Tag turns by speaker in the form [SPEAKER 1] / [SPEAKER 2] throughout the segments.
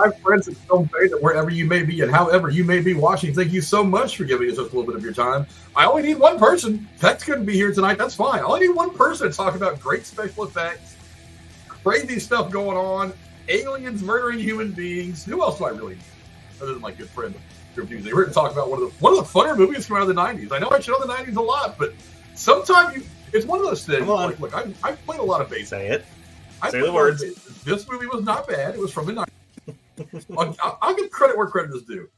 [SPEAKER 1] my friends at Film Beta, wherever you may be and however you may be watching, thank you so much for giving us just a little bit of your time. I only need one person. Tex couldn't be here tonight. That's fine. I only need one person to talk about great special effects, crazy stuff going on, aliens murdering human beings. Who else do I really need? Other than my good friend, We're here to talk about one of the funner movies from out of the 90s. I know I show the 90s a lot, but sometimes it's one of those things. Like, look, I've played a lot of baseball.
[SPEAKER 2] Say it. Say the words.
[SPEAKER 1] This movie was not bad. It was from the 90s. I'll give credit where credit is due.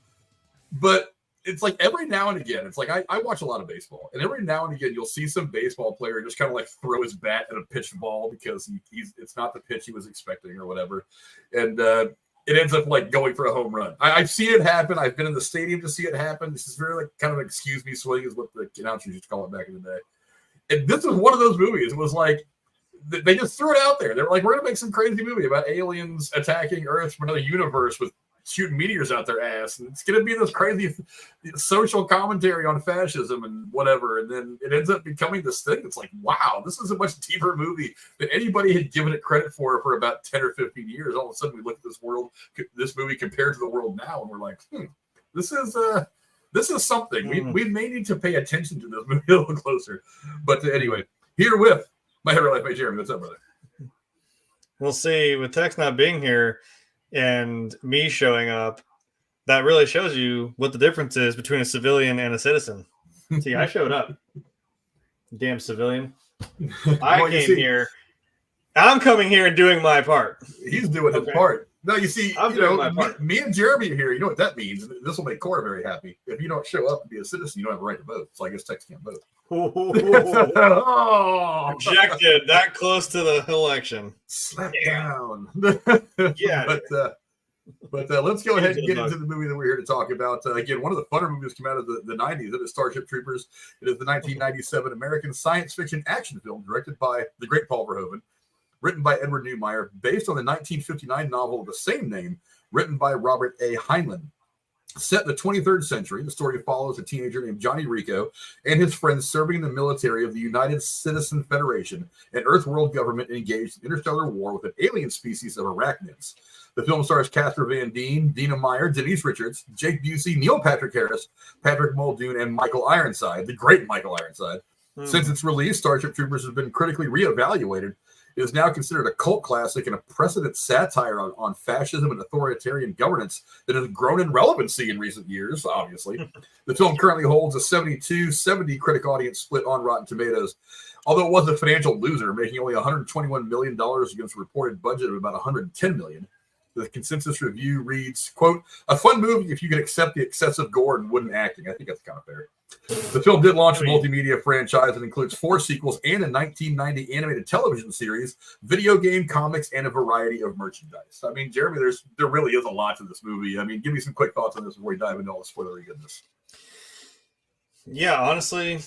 [SPEAKER 1] But it's like every now and again, it's like I watch a lot of baseball. And every now and again, you'll see some baseball player just kind of like throw his bat at a pitched ball because it's not the pitch he was expecting or whatever. And it ends up like going for a home run. I've seen it happen. I've been in the stadium to see it happen. This is very like kind of excuse me swing is what the announcers used to call it back in the day. And this was one of those movies. It was like, they just threw it out there. They were like, we're going to make some crazy movie about aliens attacking Earth from another universe with shooting meteors out their ass. And it's going to be this crazy social commentary on fascism and whatever. And then it ends up becoming this thing. It's like, wow, this is a much deeper movie than anybody had given it credit for about 10 or 15 years. All of a sudden we look at this movie compared to the world now. And we're like, this is something. We may need to pay attention to this movie a little closer. But anyway, here with my Hero Life by Jeremy. What's up, brother?
[SPEAKER 2] We'll see. With Tex not being here and me showing up, that really shows you what the difference is between a civilian and a citizen. See, I showed up. Damn civilian. I came here. I'm coming here and doing my part.
[SPEAKER 1] He's doing his part. No, you see,
[SPEAKER 2] my part.
[SPEAKER 1] Me and Jeremy are here. You know what that means? This will make Cora very happy. If you don't show up and be a citizen, you don't have a right to vote. So I guess Tex can't vote.
[SPEAKER 2] Rejected. That close to the election.
[SPEAKER 1] Slap down.
[SPEAKER 2] Yeah.
[SPEAKER 1] But let's go ahead and get into the movie that we're here to talk about. Again, one of the funner movies came out of the 90s. It is Starship Troopers. It is the 1997 American science fiction action film directed by the great Paul Verhoeven, written by Edward Neumeier, based on the 1959 novel of the same name, written by Robert A. Heinlein. Set in the 23rd century, the story follows a teenager named Johnny Rico and his friends serving in the military of the United Citizen Federation, an Earth-world government engaged in interstellar war with an alien species of Arachnids. The film stars Casper Van Dien, Dina Meyer, Denise Richards, Jake Busey, Neil Patrick Harris, Patrick Muldoon, and Michael Ironside, the great Michael Ironside. Since its release, Starship Troopers has been critically reevaluated. It is now considered a cult classic and a precedent satire on fascism and authoritarian governance that has grown in relevancy in recent years, obviously. The film currently holds a 72-70 critic audience split on Rotten Tomatoes, although it was a financial loser, making only $121 million against a reported budget of about $110 million. The consensus review reads, quote, a fun movie if you can accept the excessive gore and wooden acting. I think that's kind of fair. The film did launch a multimedia franchise that includes 4 sequels and a 1990 animated television series, video game, comics, and a variety of merchandise. I mean, Jeremy, there really is a lot to this movie. I mean, give me some quick thoughts on this before we dive into all the spoilery goodness.
[SPEAKER 2] Yeah, honestly,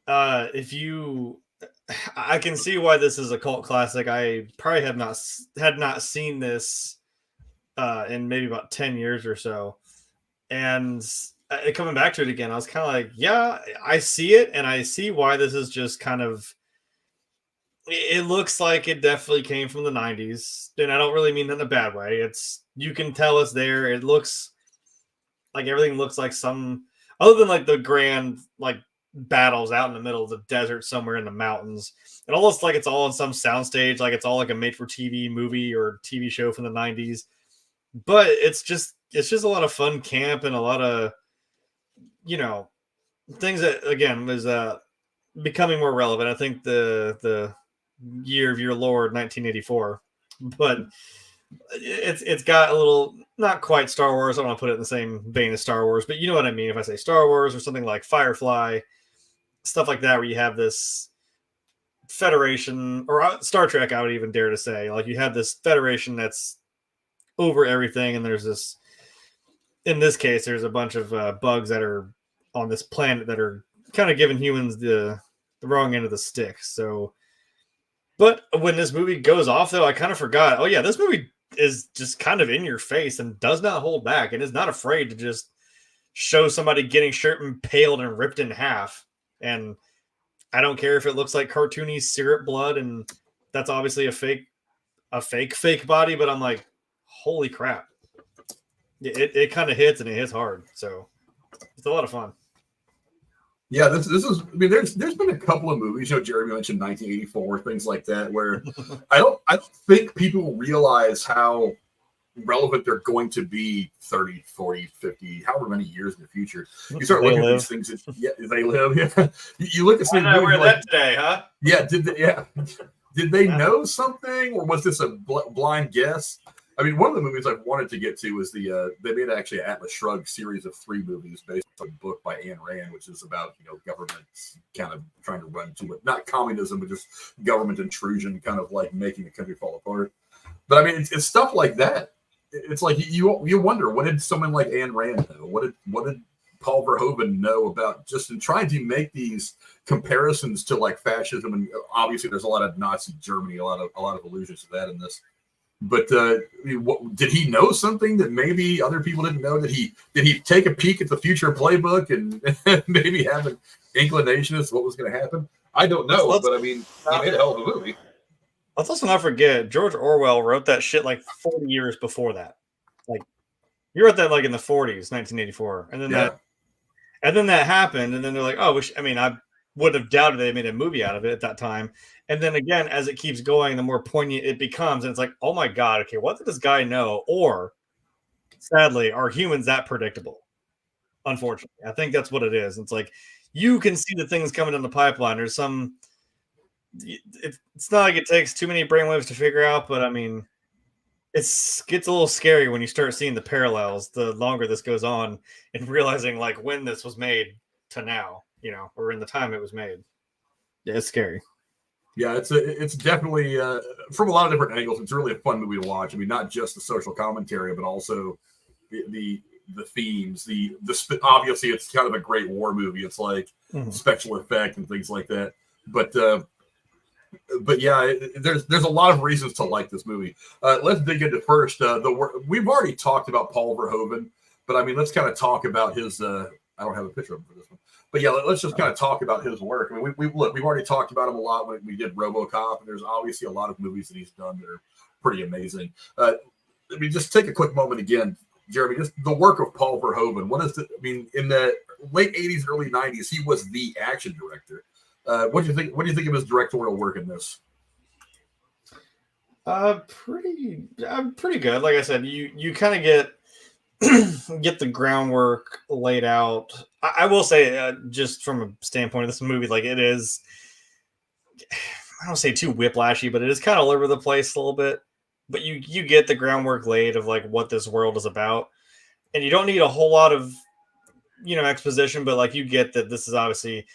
[SPEAKER 2] I can see why this is a cult classic. I probably had not seen this in maybe about 10 years or so. And coming back to it again, I was kind of like, yeah, I see it. And I see why this is just kind of, it looks like it definitely came from the 90s. And I don't really mean that in a bad way. You can tell it's there. It looks like everything looks like some, other than like the grand, like, battles out in the middle of the desert somewhere in the mountains. It almost like it's all on some soundstage, like it's all like a made-for-TV movie or TV show from the 90s. But it's just a lot of fun camp and a lot of, things that, again, is becoming more relevant. I think the year of your Lord, 1984. But it's got a little, not quite Star Wars. I don't want to put it in the same vein as Star Wars, but you know what I mean. If I say Star Wars or something like Firefly, stuff like that, where you have this Federation, or Star Trek, I would even dare to say, like you have this Federation that's over everything, and there's this, in this case, there's a bunch of bugs that are on this planet that are kind of giving humans the wrong end of the stick. So, but when this movie goes off, though, I kind of forgot, oh yeah, this movie is just kind of in your face and does not hold back and is not afraid to just show somebody getting shirt impaled and ripped in half. And I don't care if it looks like cartoony syrup blood, and that's obviously a fake body, but I'm like, holy crap. it kind of hits, and it hits hard. So it's a lot of fun.
[SPEAKER 1] Yeah, this is. I mean, there's been a couple of movies. Jeremy mentioned 1984, things like that, where I don't think people realize how relevant they're going to be 30, 40, 50, however many years in the future. You start looking at these things. They live. Yeah, you look at some movies.
[SPEAKER 2] Wear that today, huh?
[SPEAKER 1] Yeah. Did they know something, or was this a blind guess? I mean, one of the movies I wanted to get to is they made actually an Atlas Shrugged series of 3 movies based on a book by Ayn Rand, which is about governments kind of trying to run to it, not communism, but just government intrusion, kind of like making the country fall apart. But I mean, it's stuff like that. It's like you wonder, what did someone like Ayn Rand know? What did Paul Verhoeven know about just in trying to make these comparisons to like fascism? And obviously, there's a lot of Nazi Germany, a lot of allusions to that in this. But did he know something that maybe other people didn't know? Did he take a peek at the future playbook and maybe have an inclination as to what was going to happen? I don't know, but I mean, he made a hell of a movie.
[SPEAKER 2] Let's also not forget, George Orwell wrote that shit like 40 years before that. Like, he wrote that like in the 40s, 1984, and then that happened, and then they're like, oh, I would have doubted they made a movie out of it at that time. And then again, as it keeps going, the more poignant it becomes, and it's like, oh my god, okay, what did this guy know? Or, sadly, are humans that predictable? Unfortunately, I think that's what it is. It's like you can see the things coming down the pipeline. There's some. It's not like it takes too many brainwaves to figure out, but I mean, it gets a little scary when you start seeing the parallels the longer this goes on and realizing like when this was made to now, or in the time it was made. Yeah, it's scary.
[SPEAKER 1] Yeah, it's definitely from a lot of different angles. It's really a fun movie to watch. I mean, not just the social commentary, but also the themes. The obviously it's kind of a great war movie. It's like special effect and things like that. But yeah, there's a lot of reasons to like this movie. Let's dig into first the work. We've already talked about Paul Verhoeven, but I mean, let's kind of talk about his. I don't have a picture of him for this one, but yeah, let's just kind of talk about his work. I mean, we've already talked about him a lot when we did RoboCop, and there's obviously a lot of movies that he's done that are pretty amazing. I mean, just take a quick moment again, Jeremy. Just the work of Paul Verhoeven. In the late '80s, early '90s, he was the action director. What do you think? What do you think of his directorial work in this?
[SPEAKER 2] Pretty good. Like I said, you kind of get the groundwork laid out. I will say, just from a standpoint of this movie, like it is, I don't say too whiplashy, but it is kind of all over the place a little bit. But you get the groundwork laid of like what this world is about, and you don't need a whole lot of exposition, but like you get that this is obviously.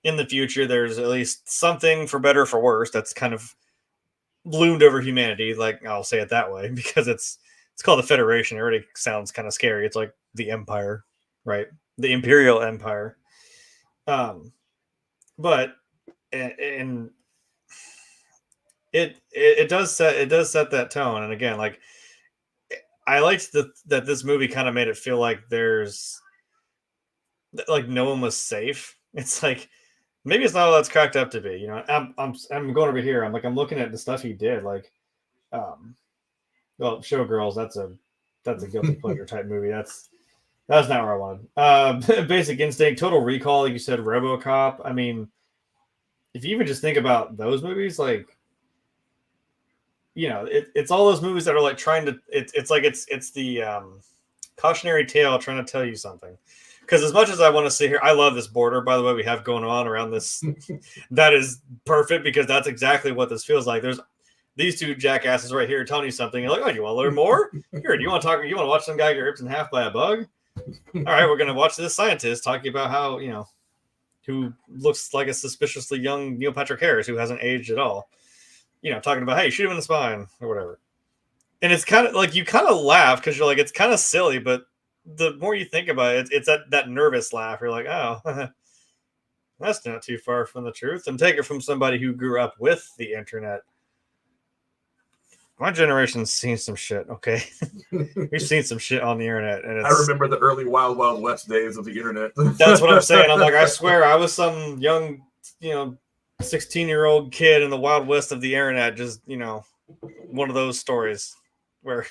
[SPEAKER 2] In the future, there's at least something, for better or for worse, that's kind of loomed over humanity. Like, I'll say it that way, because it's called the Federation. It already sounds kind of scary. It's like the Empire, right? The Imperial Empire. But and it does set that tone. And again, like I liked that this movie kind of made it feel like there's like no one was safe. It's like. Maybe it's not all that's cracked up to be. I'm going over here. I'm looking at the stuff he did. Like, Showgirls. That's a guilty pleasure type movie. That's not where I wanted. Basic Instinct, Total Recall. Like you said, RoboCop. I mean, if you even just think about those movies, like, it's all those movies that are like trying to. It's the cautionary tale trying to tell you something. Because as much as I want to sit here, I love this border, by the way, we have going on around this. That is perfect because that's exactly what this feels like. There's these two jackasses right here telling you something. You're like, oh, you want to learn more? Here, do you want to watch some guy get ripped in half by a bug? All right, we're going to watch this scientist talking about how, who looks like a suspiciously young Neil Patrick Harris who hasn't aged at all. Talking about, hey, shoot him in the spine or whatever. And it's kind of like, you kind of laugh because you're like, it's kind of silly, but the more you think about it, it's that nervous laugh. You're like, oh, that's not too far from the truth. And take it from somebody who grew up with the internet. My generation's seen some shit, okay? We've seen some shit on the internet. And
[SPEAKER 1] I remember the early Wild Wild West days of the internet.
[SPEAKER 2] That's what I'm saying. I'm like, I swear I was some young, 16-year-old kid in the Wild West of the internet. Just, one of those stories where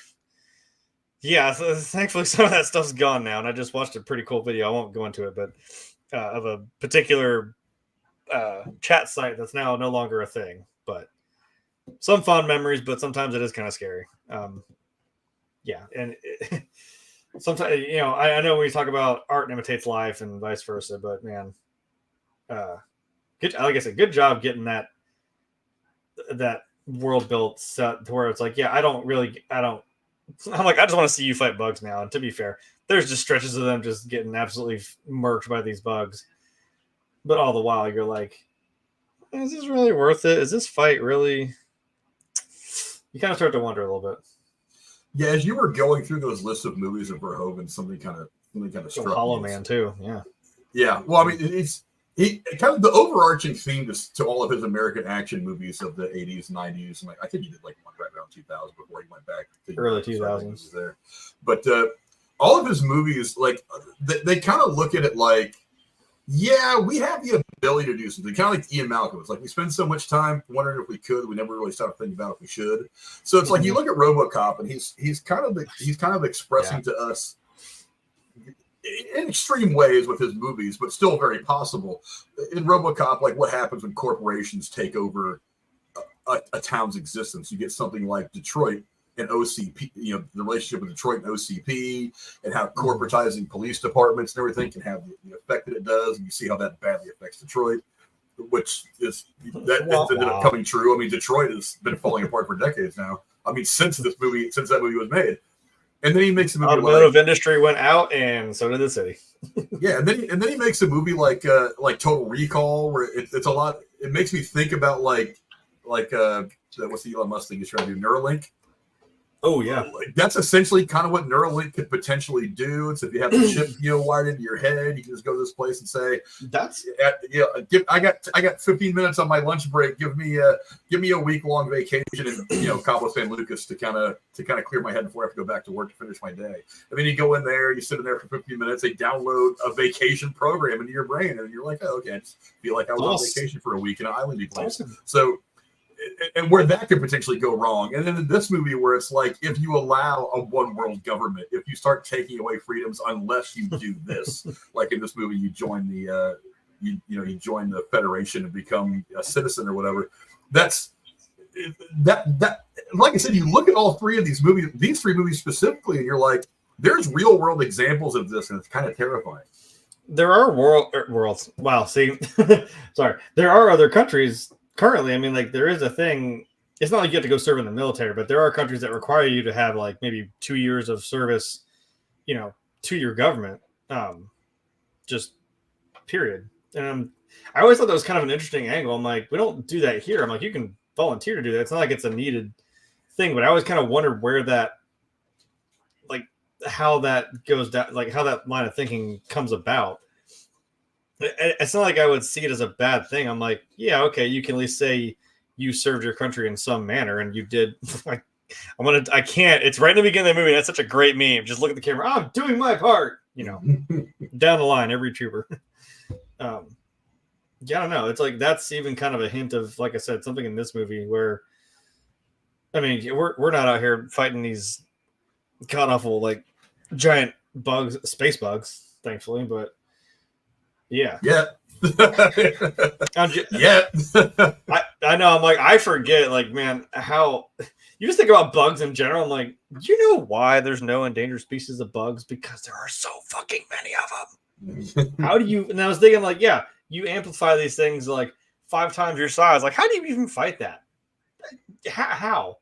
[SPEAKER 2] Yeah, so thankfully some of that stuff's gone now, and I just watched a pretty cool video. I won't go into it, but of a particular chat site that's now no longer a thing. But some fond memories, but sometimes it is kind of scary. Yeah, and sometimes I know we talk about art imitates life and vice versa, but man, good. Like I said, good job getting that world built set to where it's like, yeah, I don't. I'm like, I just want to see you fight bugs now. And to be fair, there's just stretches of them just getting absolutely murked by these bugs. But all the while, you're like, is this really worth it? Is this fight really? You kind of start to wonder a little bit.
[SPEAKER 1] Yeah, as you were going through those lists of movies of Verhoeven, something kind of struck
[SPEAKER 2] Hollow
[SPEAKER 1] me.
[SPEAKER 2] Man too. Yeah.
[SPEAKER 1] Yeah. Well, I mean, he kind of the overarching theme to all of his American action movies of the 80s, 90s, and I think he did like one right around 2000 before he went back to
[SPEAKER 2] early 2000s
[SPEAKER 1] there. But all of his movies, like they kind of look at it like, yeah, we have the ability to do something. Kind of like Ian Malcolm. It's like we spend so much time wondering if we could. We never really start thinking about if we should. So it's like you look at RoboCop, and he's kind of expressing to us in extreme ways with his movies, but still very possible. In RoboCop, like what happens when corporations take over a town's existence. You get something like Detroit and OCP, the relationship with Detroit and OCP, and how corporatizing police departments and everything can have the effect that it does. And you see how that badly affects Detroit, which is ended up coming true. I mean, Detroit has been falling apart for decades now. I mean, since that movie was made. And then he makes a movie
[SPEAKER 2] automotive industry went out, and so did the city.
[SPEAKER 1] Yeah, and then he makes a movie like Total Recall, where it's a lot. It makes me think about like what's the Elon Musk thing he's trying to do, Neuralink.
[SPEAKER 2] Oh yeah,
[SPEAKER 1] that's essentially kind of what Neuralink could potentially do. It's if you have a chip, wired into your head, you can just go to this place and say, I got 15 minutes on my lunch break. Give me a week-long vacation in Cabo San Lucas to kind of clear my head before I have to go back to work to finish my day. And then you go in there, you sit in there for 15 minutes, they download a vacation program into your brain, and you're like, oh, okay, I just feel like I was on vacation for a week in an islandy place. Awesome. So. And where that could potentially go wrong. And then in this movie where it's like, if you allow a one world government, if you start taking away freedoms, unless you do this, like in this movie, you join the, you join the Federation and become a citizen or whatever. That's that, like I said, you look at all three of these three movies specifically, and you're like, there's real world examples of this. And it's kind of terrifying.
[SPEAKER 2] There are worlds. Wow. See, sorry. There are other countries currently. I mean, like there is a thing. It's not like you have to go serve in the military, but there are countries that require you to have like maybe 2 years of service, to your government. Just period. And I always thought that was kind of an interesting angle. I'm like, we don't do that here. I'm like, you can volunteer to do that. It's not like it's a needed thing, but I always kind of wondered where that, like how that goes down, like how that line of thinking comes about. It's not like I would see it as a bad thing. I'm like, yeah, okay, you can at least say you served your country in some manner, and you did. Like, I can't. It's right in the beginning of the movie. That's such a great meme. Just look at the camera. I'm doing my part. Down the line, every trooper. Yeah, I don't know. It's like that's even kind of a hint of, like I said, something in this movie where, I mean, we're not out here fighting these god awful like giant bugs, space bugs, thankfully, but. Yeah.
[SPEAKER 1] Yeah.
[SPEAKER 2] Yeah. I know. I'm like, I forget, like, man, how you just think about bugs in general. I'm like, do you know why there's no endangered species of bugs? Because there are so fucking many of them. How do you, and I was thinking, like, yeah, you amplify these things like 5 times your size. Like, how do you even fight that? How?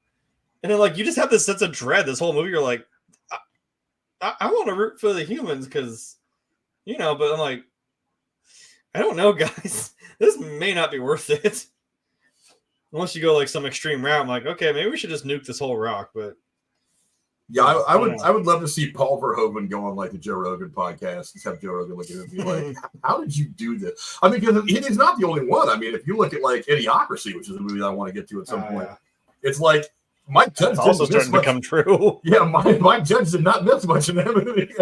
[SPEAKER 2] And then, like, you just have this sense of dread this whole movie. You're like, I want to root for the humans because, but I'm like, I don't know, guys. This may not be worth it. Unless you go like some extreme route. I'm like, okay, maybe we should just nuke this whole rock. But
[SPEAKER 1] yeah, I would love to see Paul Verhoeven go on like the Joe Rogan podcast and have Joe Rogan look at it and be like, how did you do this? I mean, because he's not the only one. I mean, if you look at like Idiocracy, which is a movie that I want to get to at some point, it's like Mike Judge
[SPEAKER 2] also starting to become true.
[SPEAKER 1] Yeah, Mike Judge did not miss much in that movie.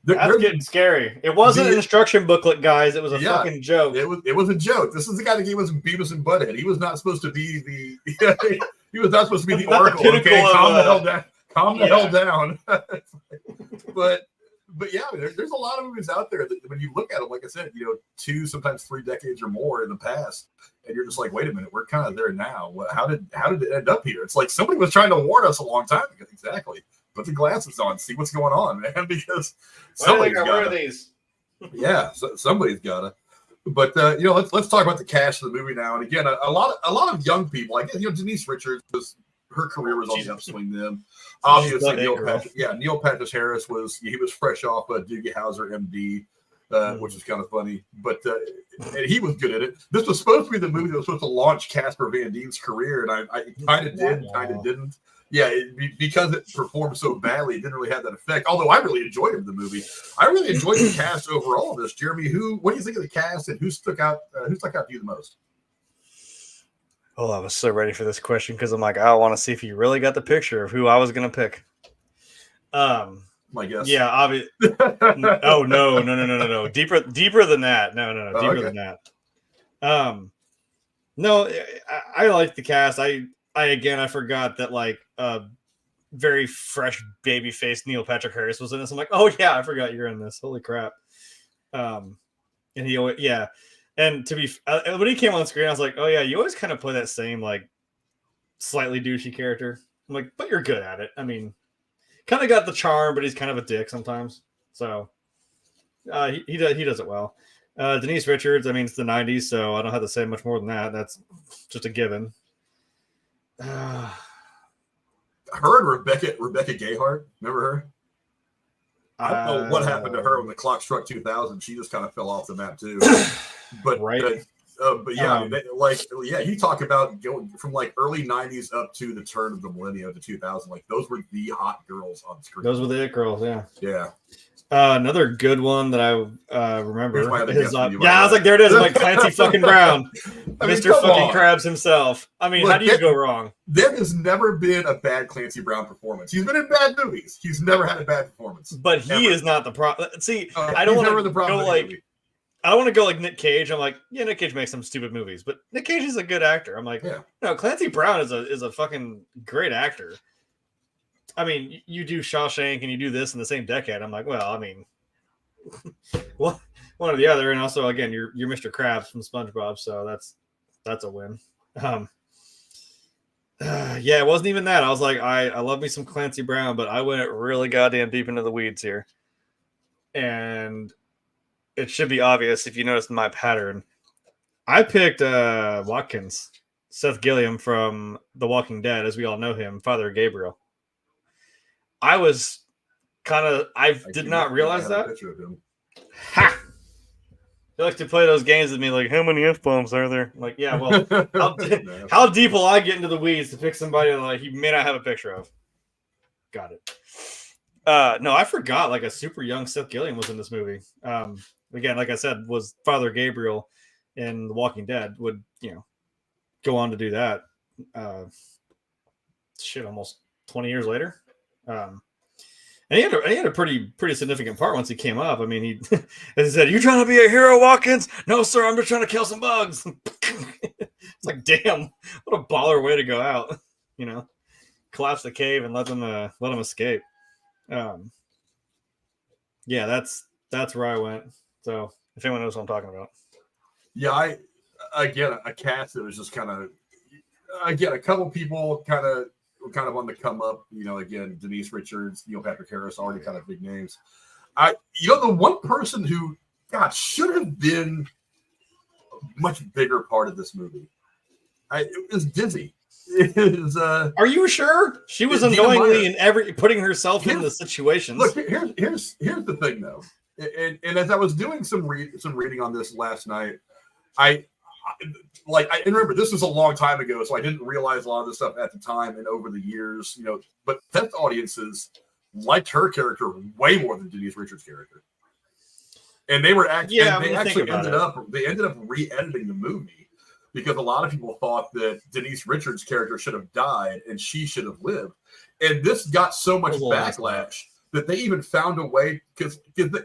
[SPEAKER 2] That's getting scary. It wasn't an instruction booklet, guys. It was a fucking joke.
[SPEAKER 1] It was a joke. This is the guy that gave us Beavis and Butthead. He was not supposed to be the he was not supposed to be the oracle. Okay, calm the hell down. calm the hell down. But yeah, there's a lot of movies out there that when you look at them, like I said, 2, sometimes 3 decades or more in the past, and you're just like, wait a minute, we're kind of there now. How did it end up here? It's like somebody was trying to warn us a long time ago. Exactly. Put the glasses on, see what's going on, man, because somebody's got these. Yeah, somebody's gotta. But let's talk about the cast of the movie now. And again, a lot of young people. I guess Denise Richards her career was on the upswing then. Obviously, Neil Patrick Harris was fresh off Doogie Howser, MD, which is kind of funny. But and he was good at it. This was supposed to be the movie that was supposed to launch Casper Van Dien's career, and I kind of did, kind of didn't. Yeah, because it performed so badly, it didn't really have that effect. Although I really enjoyed the movie. I really enjoyed the cast overall of this. Jeremy, what do you think of the cast, and who stuck out to you the most?
[SPEAKER 2] Oh, I was so ready for this question because I'm like, I want to see if you really got the picture of who I was going to pick.
[SPEAKER 1] My guess.
[SPEAKER 2] Yeah, obviously. Oh, no. Deeper than that. No. Deeper than that. No, I like the cast. I forgot that very fresh baby faced Neil Patrick Harris was in this. I'm like, oh yeah, I forgot you're in this. Holy crap. And he always, yeah. And to be when he came on screen, I was like, oh yeah, you always kind of play that same slightly douchey character. I'm like, but you're good at it. I mean, kind of got the charm, but he's kind of a dick sometimes. So he does it well. Denise Richards, I mean, it's the 90s, so I don't have to say much more than that. That's just a given.
[SPEAKER 1] Her and Rebecca Gayheart, remember her? I don't know what happened to her when the clock struck 2000. She just kind of fell off the map too. But
[SPEAKER 2] right.
[SPEAKER 1] But yeah, you talk about going from early 90s up to the turn of the millennium to 2000. Those were the hot girls on screen.
[SPEAKER 2] Those were the it girls, yeah.
[SPEAKER 1] Yeah.
[SPEAKER 2] Another good one that I remember is I was like, there it is, Clancy fucking Brown, Mr. fucking Krabs himself. I mean, how do you go wrong?
[SPEAKER 1] There has never been a bad Clancy Brown performance. He's been in bad movies. He's never had a bad performance.
[SPEAKER 2] But he is not the problem. See, I don't want to go I don't want to go like Nick Cage. I'm like, yeah, Nick Cage makes some stupid movies, but Nick Cage is a good actor. I'm like, no, Clancy Brown is a fucking great actor. I mean, you do Shawshank and you do this in the same decade. I'm like, well, I mean, one or the other. And also, again, you're Mr. Krabs from SpongeBob, so that's a win. Yeah, it wasn't even that. I was like, I love me some Clancy Brown, but I went really goddamn deep into the weeds here. And it should be obvious if you notice my pattern. I picked Watkins, Seth Gilliam from The Walking Dead, as we all know him, Father Gabriel. I did not realize that. Ha! He likes to play those games with me, like, how many F-bombs are there? I'm like, yeah, well, how deep will I get into the weeds to pick somebody that he may not have a picture of? Got it. No, I forgot, a super young Seth Gilliam was in this movie. Again, like I said, was Father Gabriel in The Walking Dead, would, go on to do that. Almost 20 years later. And he had a pretty significant part once he came up. I mean, he, as he said, "You trying to be a hero, Watkins?" "No, sir. I'm just trying to kill some bugs." It's like, damn, what a baller way to go out. Collapse the cave and let them escape. Yeah, that's where I went. So if anyone knows what I'm talking about.
[SPEAKER 1] Yeah, again, a cast that was just kind of, again, a couple people kind of on the come up, again, Denise Richards, Neil Patrick Harris, already kind of big names. The one person who, God, should have been a much bigger part of this movie. It was Dizzy.
[SPEAKER 2] Are you sure? She was annoyingly in putting herself in the situations.
[SPEAKER 1] Look, here's the thing though. And as I was doing some reading on this last night, I remember this was a long time ago, so I didn't realize a lot of this stuff at the time and over the years, but test audiences liked her character way more than Denise Richards' character. And they were they ended up re-editing the movie because a lot of people thought that Denise Richards' character should have died and she should have lived. And this got so much backlash that they even found a way, because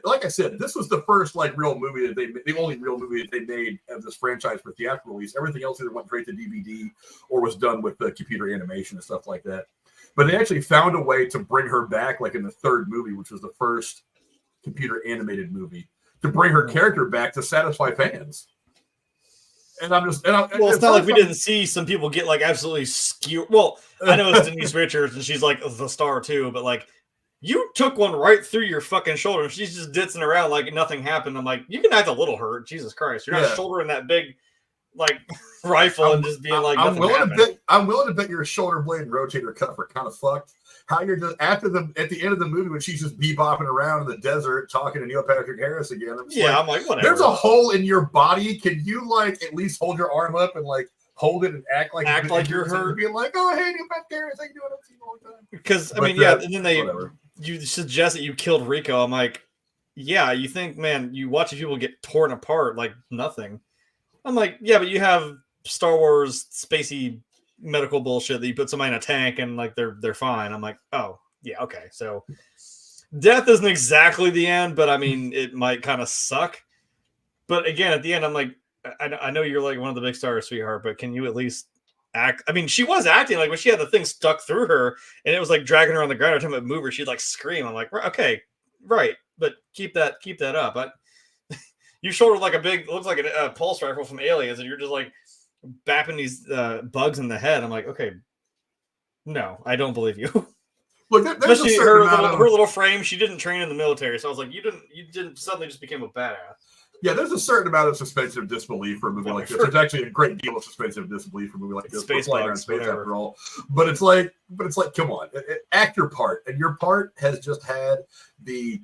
[SPEAKER 1] like I said, this was the first real movie that the only real movie that they made of this franchise for theatrical release. Everything else either went straight to DVD or was done with the computer animation and stuff like that. But they actually found a way to bring her back, like in the third movie, which was the first computer animated movie, to bring her character back to satisfy fans. And I'm just, well,
[SPEAKER 2] it's not like we didn't see some people get like absolutely skewered. Well, I know it's Denise Richards and she's like the star too, but like you took one right through your fucking shoulder and she's just ditzing around like nothing happened. I'm like, you can act a little hurt. Jesus Christ. You're not shouldering that big like rifle and just being like,
[SPEAKER 1] I'm willing to bet your shoulder blade and rotator cuff are kind of fucked. How you're just at the end of the movie when she's just bebopping around in the desert talking to Neil Patrick Harris again.
[SPEAKER 2] I'm like, whatever.
[SPEAKER 1] There's a hole in your body. Can you like at least hold your arm up and like hold it and act like
[SPEAKER 2] you're hurt?
[SPEAKER 1] Being like, oh hey, Neil Patrick Harris, how you doing? I've seen you all the time.
[SPEAKER 2] Because I mean, and then you suggest that you killed Rico. I'm like, yeah, you think, man, you watch people get torn apart like nothing. I'm like, yeah, but you have Star Wars spacey medical bullshit that you put somebody in a tank and like they're fine. I'm like, oh yeah, okay. So death isn't exactly the end, but I mean it might kind of suck. But again, at the end, I'm like, I know you're like one of the big stars, sweetheart, but can you at least act? I mean, she was acting like when she had the thing stuck through her and it was like dragging her on the ground every time it moved her, she'd like scream. I'm like, okay, right, but keep that up. You shouldered like a big, looks like a pulse rifle from Aliens, and you're just like bapping these bugs in the head. I'm like, okay, no, I don't believe you.
[SPEAKER 1] Look,
[SPEAKER 2] especially her little frame. She didn't train in the military, so I was like, you didn't suddenly just became a badass.
[SPEAKER 1] Yeah, there's a certain amount of suspension of disbelief for a movie like this. There's actually a great deal of suspension of disbelief for a movie like this.
[SPEAKER 2] Space bugs,
[SPEAKER 1] space after all. But it's like, come on, act your part, and your part has just had the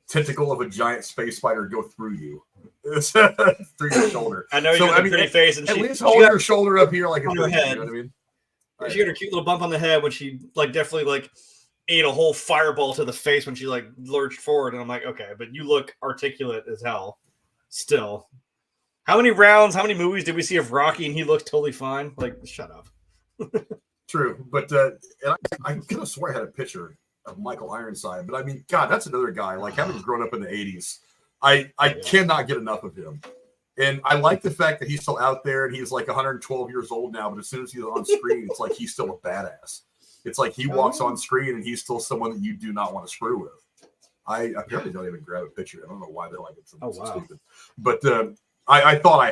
[SPEAKER 1] tentacle of a giant space spider go through you. Through your shoulder.
[SPEAKER 2] I know you got a pretty face, and
[SPEAKER 1] at least hold your shoulder up here like a
[SPEAKER 2] her head.
[SPEAKER 1] You know what I mean?
[SPEAKER 2] She got her cute little bump on the head when she like definitely like ate a whole fireball to the face when she like lurched forward, and I'm like, okay, but you look articulate as hell. Still, how many movies did we see of Rocky and he looked totally fine? Like, shut up.
[SPEAKER 1] True, but and I could have swore I had a picture of Michael Ironside, but I mean, God, that's another guy. Like having grown up in the '80s. I cannot get enough of him. And I like the fact that he's still out there and he's like 112 years old now, but as soon as he's on screen, it's like he's still a badass. It's like he walks on screen and he's still someone that you do not want to screw with. I apparently don't even grab a picture. I don't know why they're like it's so stupid. But I thought I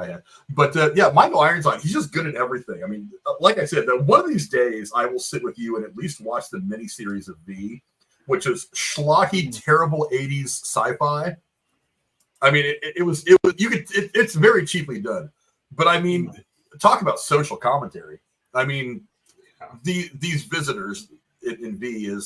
[SPEAKER 1] had. But yeah, Michael Ironside, he's just good at everything. I mean, like I said, one of these days I will sit with you and at least watch the miniseries of V, which is schlocky, terrible 80s sci-fi. I mean, it's very cheaply done. But I mean, talk about social commentary. I mean, these visitors in V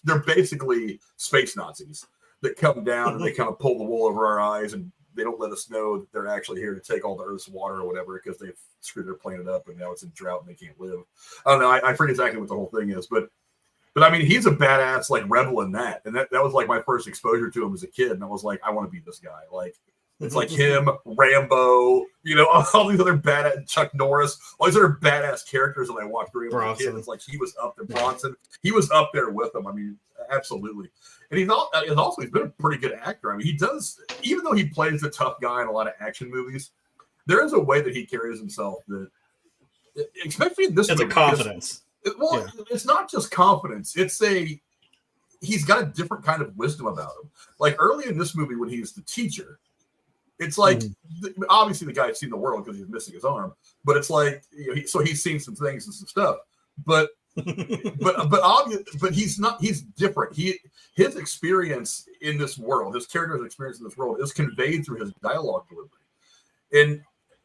[SPEAKER 1] they're basically space Nazis that come down and they kind of pull the wool over our eyes and they don't let us know that they're actually here to take all the Earth's water or whatever because they've screwed their planet up and now it's in drought and they can't live. I don't know. I forget exactly what the whole thing is, but I mean, he's a badass like rebel in that, and that was like my first exposure to him as a kid, and I was like, I want to be this guy. Like, it's like him, Rambo, you know, all these other badass Chuck Norris, all these other badass characters that I watched growing up as a kid. It's like he was up there, Bronson. He was up there with them. I mean, absolutely. And he's been a pretty good actor. I mean, he does, even though he plays a tough guy in a lot of action movies, there is a way that he carries himself that, especially in this movie,
[SPEAKER 2] a confidence.
[SPEAKER 1] It's not just confidence. He's got a different kind of wisdom about him. Like early in this movie when he's the teacher, it's like, obviously the guy's seen the world because he's missing his arm, but it's like, you know, so he's seen some things and some stuff, but he's different. His experience in this world, his character's experience in this world is conveyed through his dialogue delivery. And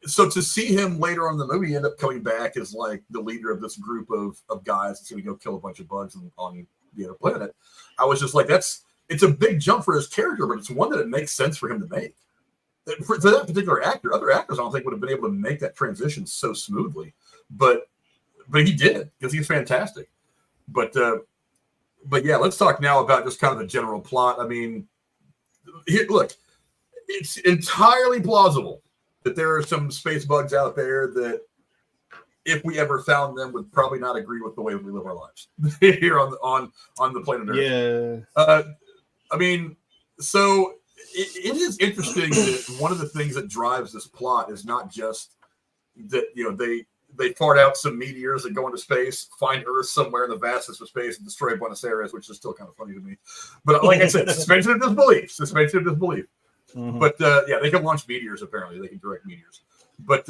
[SPEAKER 1] so to see him later on in the movie end up coming back as like the leader of this group of guys that's going to go kill a bunch of bugs on the other planet, I was just like, it's a big jump for his character, but it's one that it makes sense for him to make. For that particular actor, other actors I don't think would have been able to make that transition so smoothly, but he did because he's fantastic. But yeah, let's talk now about just kind of the general plot. I mean, look, it's entirely plausible that there are some space bugs out there that, if we ever found them, would probably not agree with the way we live our lives here on the planet Earth.
[SPEAKER 2] Yeah.
[SPEAKER 1] I mean, so it is interesting that one of the things that drives this plot is not just that, you know, they fart out some meteors that go into space, find Earth somewhere in the vastness of space, and destroy Buenos Aires, which is still kind of funny to me. But like I said, suspension of disbelief. Mm-hmm. But they can launch meteors. Apparently, they can direct meteors. But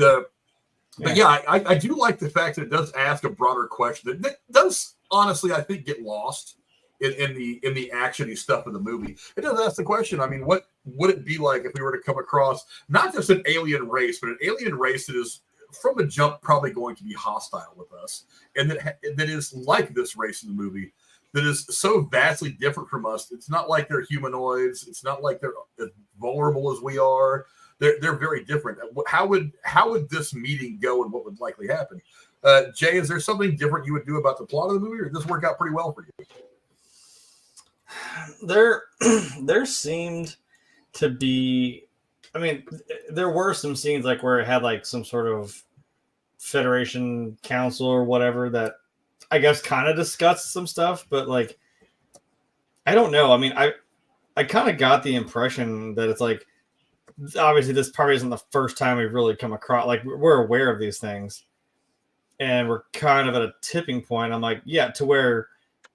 [SPEAKER 1] I do like the fact that it does ask a broader question that does honestly, I think, get lost in the actiony stuff of the movie. It does ask the question. I mean, what would it be like if we were to come across not just an alien race, but an alien race that is from the jump probably going to be hostile with us, and that is like this race in the movie, that is so vastly different from us. It's not like they're humanoids. It's not like they're as vulnerable as we are. They're very different. How would this meeting go, and what would likely happen? Jay, is there something different you would do about the plot of the movie, or did this work out pretty well for you?
[SPEAKER 2] There seemed to be, I mean, there were some scenes like where it had like some sort of Federation Council or whatever that I guess kind of discussed some stuff, but like, I don't know. I mean, I kind of got the impression that it's like, obviously this probably isn't the first time we've really come across, like we're aware of these things and we're kind of at a tipping point. I'm like, yeah, to where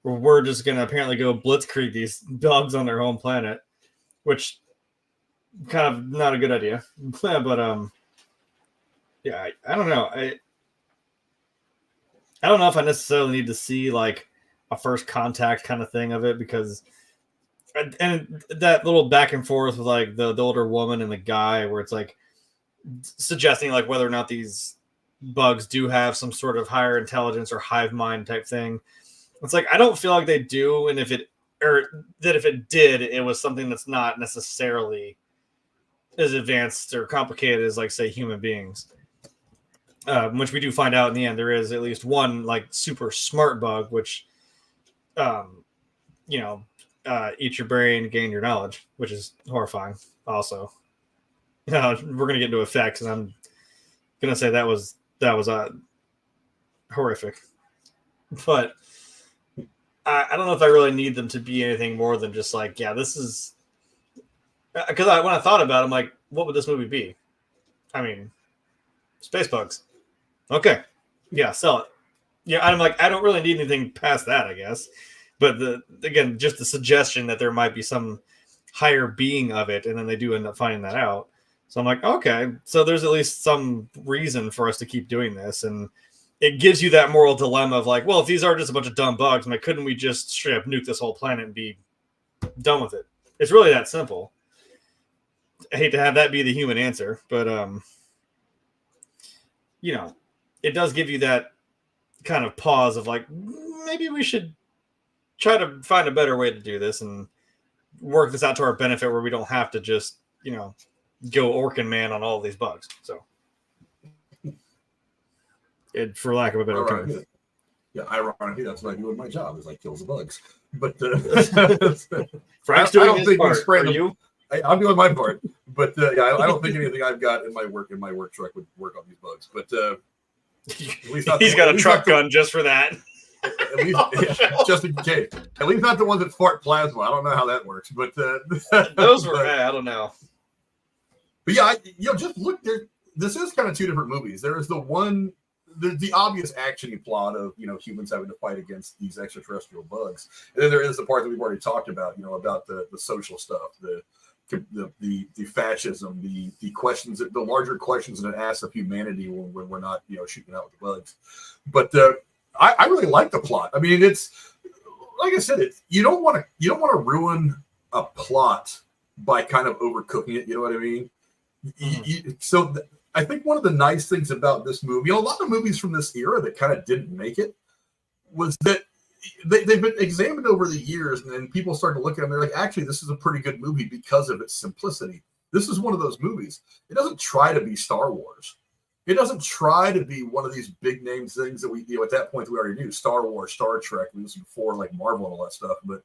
[SPEAKER 2] we're just going to apparently go blitzkrieg these dogs on their home planet, which kind of not a good idea. But yeah, I don't know. I don't know if I necessarily need to see like a first contact kind of thing of it, because and that little back and forth with like the older woman and the guy where it's like suggesting like whether or not these bugs do have some sort of higher intelligence or hive mind type thing. It's like, I don't feel like they do. And if it did, it was something that's not necessarily as advanced or complicated as like, say, human beings. Which we do find out in the end, there is at least one like super smart bug, which, eat your brain, gain your knowledge, which is horrifying. Also, we're gonna get into effects, and I'm gonna say that was horrific. But I don't know if I really need them to be anything more than just like, yeah, this is because when I thought about it, I'm like, what would this movie be? I mean, space bugs. Okay, yeah, sell it. Yeah, I'm like, I don't really need anything past that, I guess. But again, just the suggestion that there might be some higher being of it, and then they do end up finding that out. So I'm like, okay, so there's at least some reason for us to keep doing this, and it gives you that moral dilemma of like, well, if these are just a bunch of dumb bugs, I'm like, couldn't we just straight up nuke this whole planet and be done with it? It's really that simple. I hate to have that be the human answer, but it does give you that kind of pause of like, maybe we should try to find a better way to do this and work this out to our benefit where we don't have to just, go Orkin Man on all of these bugs. So, for lack of a better term.
[SPEAKER 1] Yeah, ironically, that's what I do with my job, is I kill the bugs. But
[SPEAKER 2] Frank's doing his part. Are you?
[SPEAKER 1] I'm doing my part. But I don't think anything I've got in my work truck would work on these bugs. But at least
[SPEAKER 2] he's got a truck gun just for that.
[SPEAKER 1] At least, just in case. At least not the ones that fart plasma. I don't know how that works, but
[SPEAKER 2] those were. I don't know.
[SPEAKER 1] But yeah, just look there. This is kind of two different movies. There is the obvious actiony plot of humans having to fight against these extraterrestrial bugs, and then there is the part that we've already talked about. About the social stuff, the fascism, the questions, the larger questions that it asks of humanity when we're not shooting out with the bugs. But I really like the plot. I mean, it's like I said, you don't want to ruin a plot by kind of overcooking it. You know what I mean? I think one of the nice things about this movie, a lot of movies from this era that kind of didn't make it, was that they've been examined over the years, and then people start to look at them. They're like, actually, this is a pretty good movie because of its simplicity. This is one of those movies. It doesn't try to be Star Wars. It doesn't try to be one of these big name things that we, at that point we already knew, Star Wars, Star Trek, we listened before, like Marvel and all that stuff. But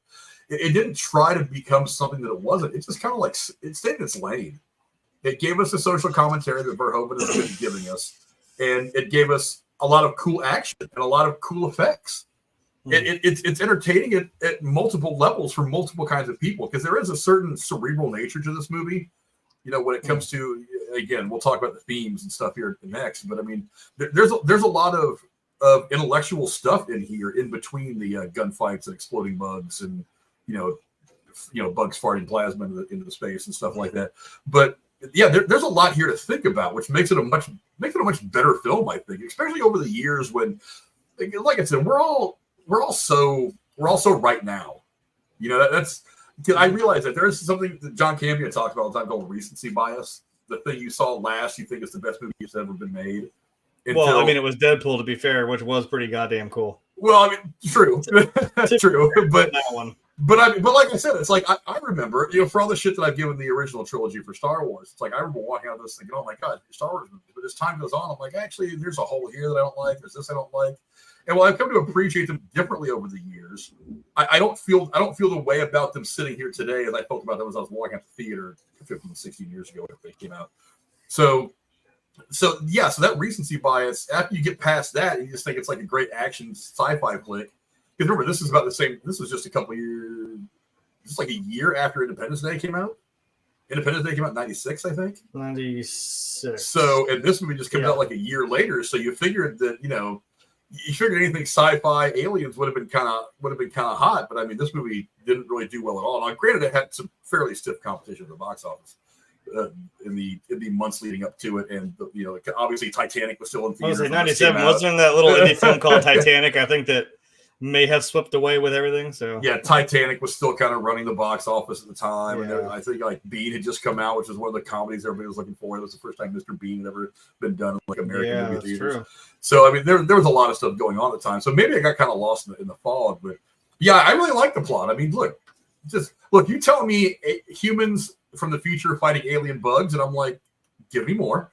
[SPEAKER 1] it didn't try to become something that it wasn't. It's just kind of like, it stayed in its lane. It gave us a social commentary that Verhoeven has been giving us, and it gave us a lot of cool action and a lot of cool effects. It's entertaining at multiple levels for multiple kinds of people, because there is a certain cerebral nature to this movie. When it comes to, again, we'll talk about the themes and stuff here next. But I mean, there's a lot of intellectual stuff in here in between the gunfights and exploding bugs and bugs farting plasma into the space and stuff like that. But yeah, there's a lot here to think about, which makes it a much better film, I think, especially over the years when, like I said, we're all so right now. That's I realize that there is something that John Campion talks about all the time called recency bias. The thing you saw last, you think is the best movie that's ever been made.
[SPEAKER 2] Well, I mean, it was Deadpool, to be fair, which was pretty goddamn cool.
[SPEAKER 1] Well, I mean, true, true, but
[SPEAKER 2] that one.
[SPEAKER 1] But like I said, it's like I remember, for all the shit that I've given the original trilogy for Star Wars, it's like I remember walking out of this thinking, oh my god, Star Wars movies. But as time goes on, I'm like, actually, there's a hole here that I don't like. There's this I don't like. And while I've come to appreciate them differently over the years, I don't feel the way about them sitting here today as I felt about them as I was walking out the theater 15, 16 years ago when they came out. So that recency bias, after you get past that, you just think it's like a great action sci-fi flick. Because remember, this is about the same. This was just a couple years, just like a year after Independence Day came out. Independence Day came out in 96, I think.
[SPEAKER 2] 96.
[SPEAKER 1] So, and this movie just came out like a year later. So you figured that, you figured anything sci-fi aliens would have been kind of hot. But I mean, this movie didn't really do well at all. Now, granted, it had some fairly stiff competition at the box office in the months leading up to it, and obviously Titanic was still in theaters.
[SPEAKER 2] I was like 97. Wasn't there that little indie film called Titanic? I think that may have swept away with everything. So
[SPEAKER 1] yeah, Titanic was still kind of running the box office at the time,
[SPEAKER 2] yeah.
[SPEAKER 1] And I think like Bean had just come out, which is one of the comedies everybody was looking for. It was the first time Mr. Bean had ever been done in like American movie theaters.
[SPEAKER 2] True.
[SPEAKER 1] So I mean, there was a lot of stuff going on at the time. So maybe I got kind of lost in the fog, but yeah, I really like the plot. I mean, look, you tell me humans from the future fighting alien bugs, and I'm like, give me more.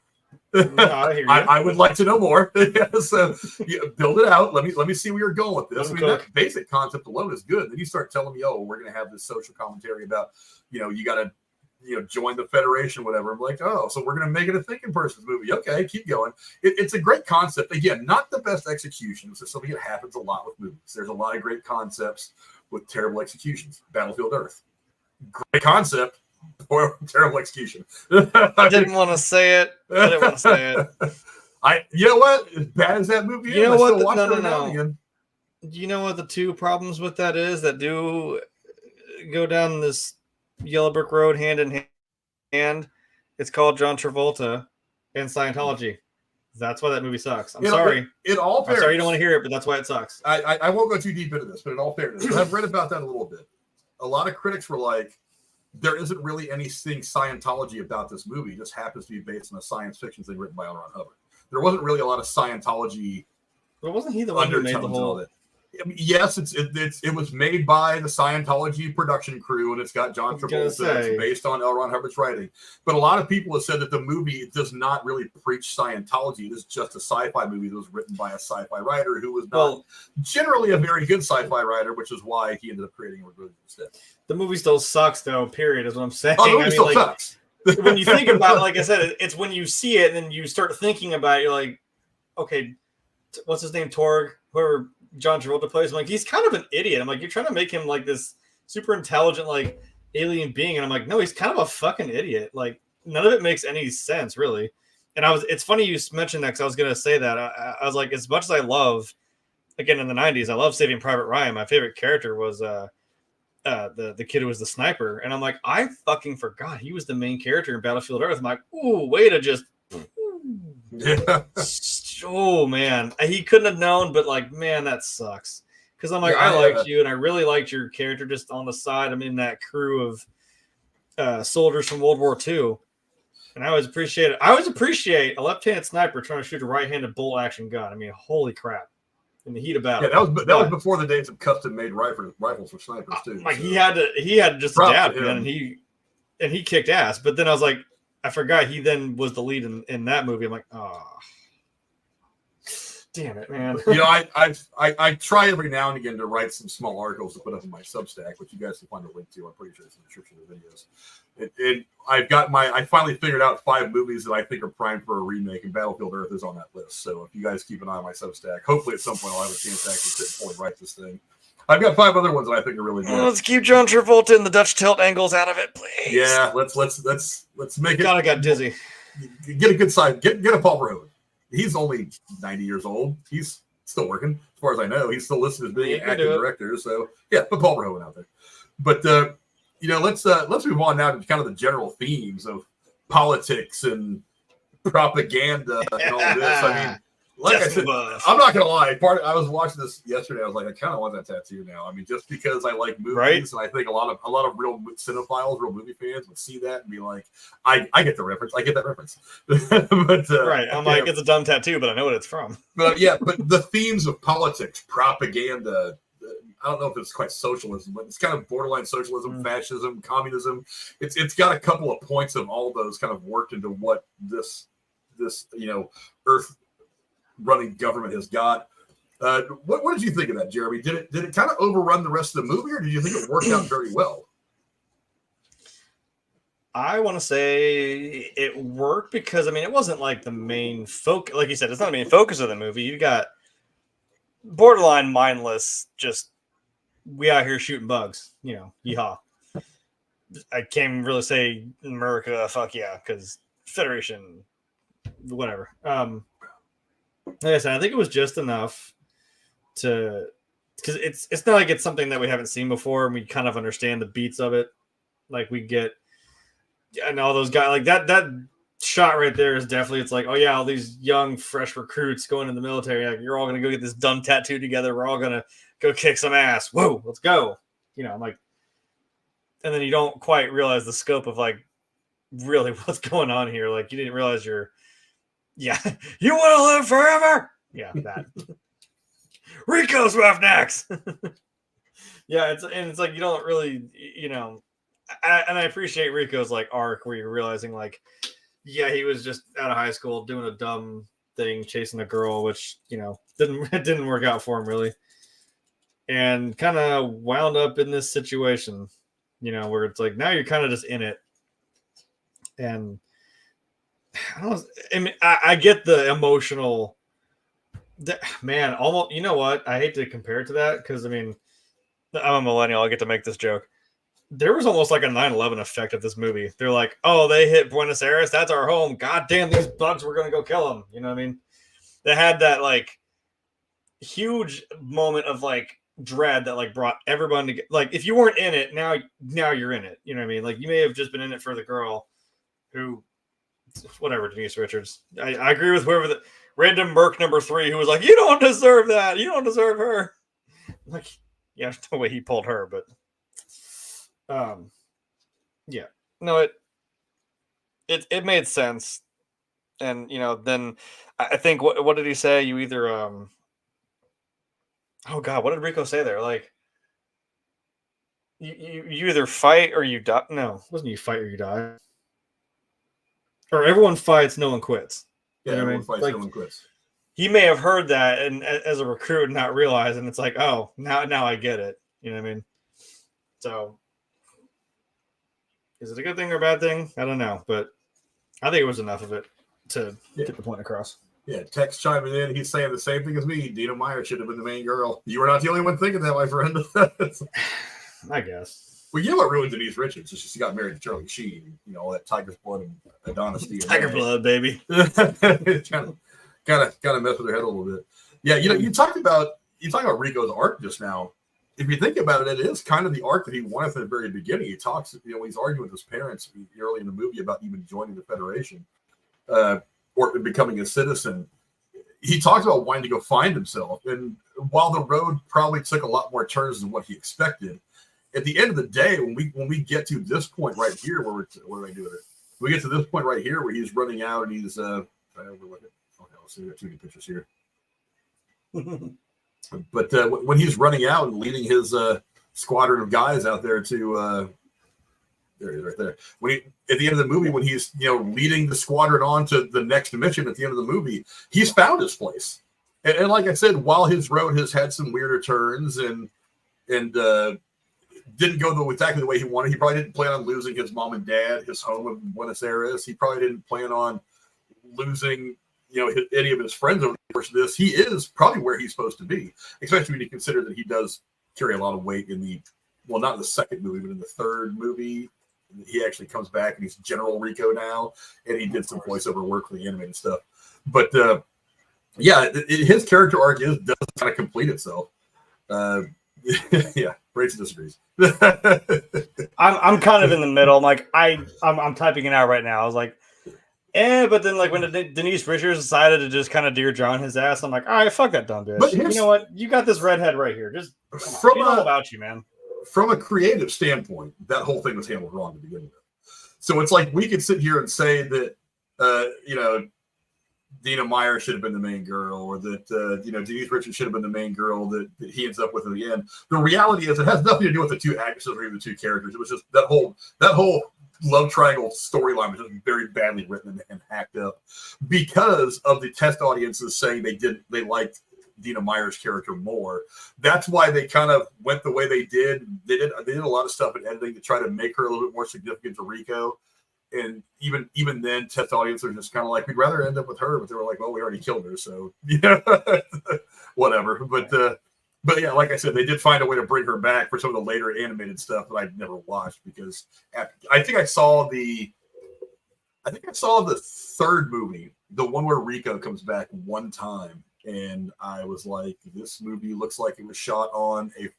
[SPEAKER 1] I would like to know more. So build it out. Let me see where you're going with this. I mean, that basic concept alone is good. Then you start telling me, oh, we're going to have this social commentary about, you got to, join the Federation, whatever. I'm like, oh, so we're going to make it a thinking person's movie. Okay, keep going. It's a great concept. Again, not the best executions. It's something that happens a lot with movies. There's a lot of great concepts with terrible executions. Battlefield Earth. Great concept. Or terrible execution.
[SPEAKER 2] I didn't want to say it.
[SPEAKER 1] You know what? As bad as that movie is,
[SPEAKER 2] you know what?
[SPEAKER 1] No.
[SPEAKER 2] Do you know what the two problems with that is that do go down this yellow brick road hand in hand? It's called John Travolta and Scientology. That's why that movie sucks. I'm sorry.
[SPEAKER 1] In all fairness,
[SPEAKER 2] I'm sorry you don't want to hear it, but that's why it sucks.
[SPEAKER 1] I won't go too deep into this, but in all fairness, I've read about that a little bit. A lot of critics were like, there isn't really anything Scientology about this movie. It just happens to be based on a science fiction thing written by L. Ron Hubbard. There wasn't really a lot of Scientology.
[SPEAKER 2] But wasn't he the one who made the whole?
[SPEAKER 1] I mean, yes, it was made by the Scientology production crew, and it's got John Travolta. It's based on L. Ron Hubbard's writing. But a lot of people have said that the movie does not really preach Scientology. It is just a sci-fi movie that was written by a sci-fi writer who was not generally a very good sci-fi writer, which is why he ended up creating a movie instead.
[SPEAKER 2] The movie still sucks, though. Period, is what I'm saying.
[SPEAKER 1] Oh, the movie still sucks.
[SPEAKER 2] When you think about it, like I said, it's when you see it and then you start thinking about it, you're like, okay, what's his name? Torg, whoever John Travolta plays. I'm like, he's kind of an idiot. I'm like, you're trying to make him like this super intelligent, like alien being. And I'm like, no, he's kind of a fucking idiot. Like, none of it makes any sense, really. And it's funny you mentioned that because I was going to say that. I was like, as much as I love, again, in the 90s, I love Saving Private Ryan. My favorite character was the kid who was the sniper. And I'm like, I fucking forgot he was the main character in Battlefield Earth. I'm like, ooh, way to just.
[SPEAKER 1] Yeah.
[SPEAKER 2] Oh, man. He couldn't have known, but like, man, that sucks. Because I'm like, I liked you, and I really liked your character just on the side. I'm in that crew of soldiers from World War II. And I always appreciate it. I always appreciate a left-handed sniper trying to shoot a right-handed bolt-action gun. I mean, holy crap. In the heat of battle.
[SPEAKER 1] Yeah, that was before the days of custom-made rifles for snipers, too.
[SPEAKER 2] Like, so. He had to just adapt, man, and he kicked ass. But then I was like, I forgot he then was the lead in that movie. I'm like, oh, damn it, man. I try every now and again to write some small articles to put up in my Substack, which you guys can find a link to. I'm pretty sure it's in the description of the videos. I finally figured out 5 movies that I think are primed for a remake, and Battlefield Earth is on that list. So if you guys keep an eye on my Substack, hopefully at some point I'll have a chance to actually sit and fully write this thing. I've got 5 other ones that I think are really good. Let's keep John Travolta and the Dutch tilt angles out of it, please.
[SPEAKER 1] Yeah, let's make it.
[SPEAKER 2] God, I got dizzy.
[SPEAKER 1] get a good side. Get a Paul Verhoeven. He's only 90 years old. He's still working, as far as I know. He's still listed as being an active director. So yeah, put Paul Verhoeven out there. But let's move on now to kind of the general themes of politics and propaganda and all this. I mean, like I said, I'm not gonna lie. I was watching this yesterday. I was like, I kind of want that tattoo now. I mean, just because I like movies, and I think a lot of real cinephiles, real movie fans would see that and be like, I get the reference. I get that reference. But
[SPEAKER 2] right, I'm like, it's a dumb tattoo, but I know what it's from.
[SPEAKER 1] But but the themes of politics, propaganda. I don't know if it's quite socialism, but it's kind of borderline socialism, fascism, communism. It's got a couple of points of all those kind of worked into what this Earth running government has got. What did you think of that, Jeremy? Did it kind of overrun the rest of the movie, or did you think it worked out very well?
[SPEAKER 2] I want to say it worked because, I mean, it wasn't like the main focus. Like you said, it's not the main focus of the movie. You got borderline mindless, just we out here shooting bugs, yeehaw. I can't really say America, fuck yeah, because Federation, whatever. Like I said, I think it was just enough because it's not like it's something that we haven't seen before, and we kind of understand the beats of it. Like we get, and all those guys, like that shot right there is definitely, it's like, oh yeah, all these young fresh recruits going in the military, like you're all gonna go get this dumb tattoo together. We're all gonna go kick some ass. Whoa, let's go. I'm like, and then you don't quite realize the scope of like really what's going on here. Like you didn't realize you want to live forever. Yeah, that Rico's Roughnecks. Yeah, it's like you don't really, and I appreciate Rico's like arc where you're realizing like, yeah, he was just out of high school doing a dumb thing, chasing a girl, which didn't work out for him really, and kind of wound up in this situation, where it's like now you're kind of just in it, and I get the emotional. Man, almost. You know what? I hate to compare it to that because I mean, I'm a millennial. I get to make this joke. There was almost like a 9/11 effect of this movie. They're like, oh, they hit Buenos Aires. That's our home. God damn, these bugs. We're gonna go kill them. You know what I mean? They had that like huge moment of like dread that like brought everyone together. Like if you weren't in it, now you're in it. You know what I mean? Like you may have just been in it for the girl who. Whatever, Denise Richards. I agree with whoever the random Merc number 3 who was like, you don't deserve that. You don't deserve her. Like, yeah, the way he pulled her, but yeah. No, it made sense. And then I think what did he say? You either oh God, what did Rico say there? Like you either fight or you die. No, it wasn't you fight or you die. Or everyone fights, no one quits.
[SPEAKER 1] Yeah, everyone fights, no one quits.
[SPEAKER 2] He may have heard that and as a recruit and not realize, and it's like, oh, now I get it. You know what I mean? So, is it a good thing or a bad thing? I don't know, but I think it was enough of it to get the point across.
[SPEAKER 1] Yeah, Tex chiming in. He's saying the same thing as me. Dina Meyer should have been the main girl. You were not the only one thinking that, my friend.
[SPEAKER 2] I guess.
[SPEAKER 1] Well, you know what ruined Denise Richards? She got married to Charlie Sheen. All that Tiger's Blood and Adonis.
[SPEAKER 2] Tiger Blood, baby.
[SPEAKER 1] kind of mess with her head a little bit. Yeah, you talked about Rico's arc just now. If you think about it, it is kind of the arc that he wanted from the very beginning. He talks, he's arguing with his parents early in the movie about even joining the Federation or becoming a citizen. He talks about wanting to go find himself, and while the road probably took a lot more turns than what he expected. At the end of the day, when we get to this point right here, where what do I do with it? We get to this point right here where he's running out and he's trying to overlook it. Okay, let's see. We got too many pictures here. But when he's running out and leading his squadron of guys out there to there he is right there. At the end of the movie, when he's leading the squadron on to the next mission at the end of the movie, he's found his place. And like I said, while his road has had some weirder turns and didn't go exactly the way he wanted. He probably didn't plan on losing his mom and dad, his home in Buenos Aires. He probably didn't plan on losing, any of his friends over the course of this. He is probably where he's supposed to be, especially when you consider that he does carry a lot of weight in not in the second movie, but in the third movie. he actually comes back and he's General Rico now, and he did some voiceover work for the animated stuff. But his character arc does kind of complete itself. Yeah, Rachel disagrees.
[SPEAKER 3] I'm kind of in the middle. I'm typing it out right now. I was like, but then when Denise Richards decided to just kind of Dear John his ass, I'm like, all right, fuck that dumb bitch. But you know what? You got this redhead right here. Just she's all about you, man.
[SPEAKER 1] From a creative standpoint, that whole thing was handled wrong to begin with. So it's like we could sit here and say that, Dina Meyer should have been the main girl, or that Denise Richards should have been the main girl that he ends up with in the end. The reality is, it has nothing to do with the two actresses or even the two characters. It was just that whole love triangle storyline was just very badly written and hacked up because of the test audiences saying they liked Dina Meyer's character more. That's why they kind of went the way they did. They did a lot of stuff in editing to try to make her a little bit more significant to Rico. And even then, test audience are just kind of like, we'd rather end up with her, but they were like, well, we already killed her, so whatever. But yeah, like I said, they did find a way to bring her back for some of the later animated stuff that I'd never watched because I think I saw the third movie, the one where Rico comes back one time, and I was like, this movie looks like it was shot on a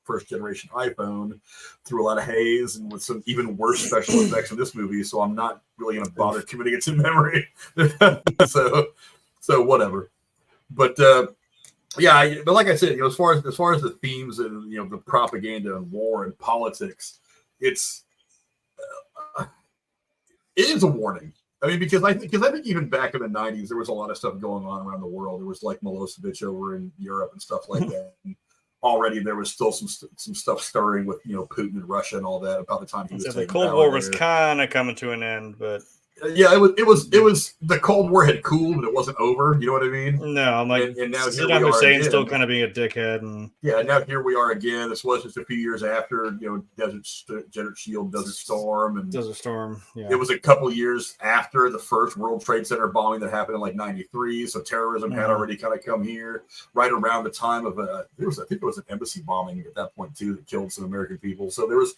[SPEAKER 1] first generation iPhone through a lot of haze and with some even worse special effects in this movie, so I'm not really going to bother committing it to memory. so whatever. But but like I said, as far as the themes and the propaganda and war and politics, it is a warning. I mean, because I think even back in the 90s, there was a lot of stuff going on around the world. There was like Milosevic over in Europe and stuff like that. And already there was still some stuff stirring with Putin and Russia and all that about the time he was.
[SPEAKER 3] The Cold War was kind of coming to an end, but
[SPEAKER 1] yeah, it was the Cold War had cooled, but it wasn't over. You know what I mean?
[SPEAKER 3] No, I'm like,
[SPEAKER 1] and now
[SPEAKER 3] Saddam Hussein's still kind of being a dickhead, and
[SPEAKER 1] now here we are again. This was just a few years after Desert Shield, Desert Storm, and
[SPEAKER 3] Desert Storm. Yeah,
[SPEAKER 1] it was a couple years after the first World Trade Center bombing that happened in like '93. So terrorism had already kind of come here right around the time of I think it was an embassy bombing at that point too that killed some American people. So there was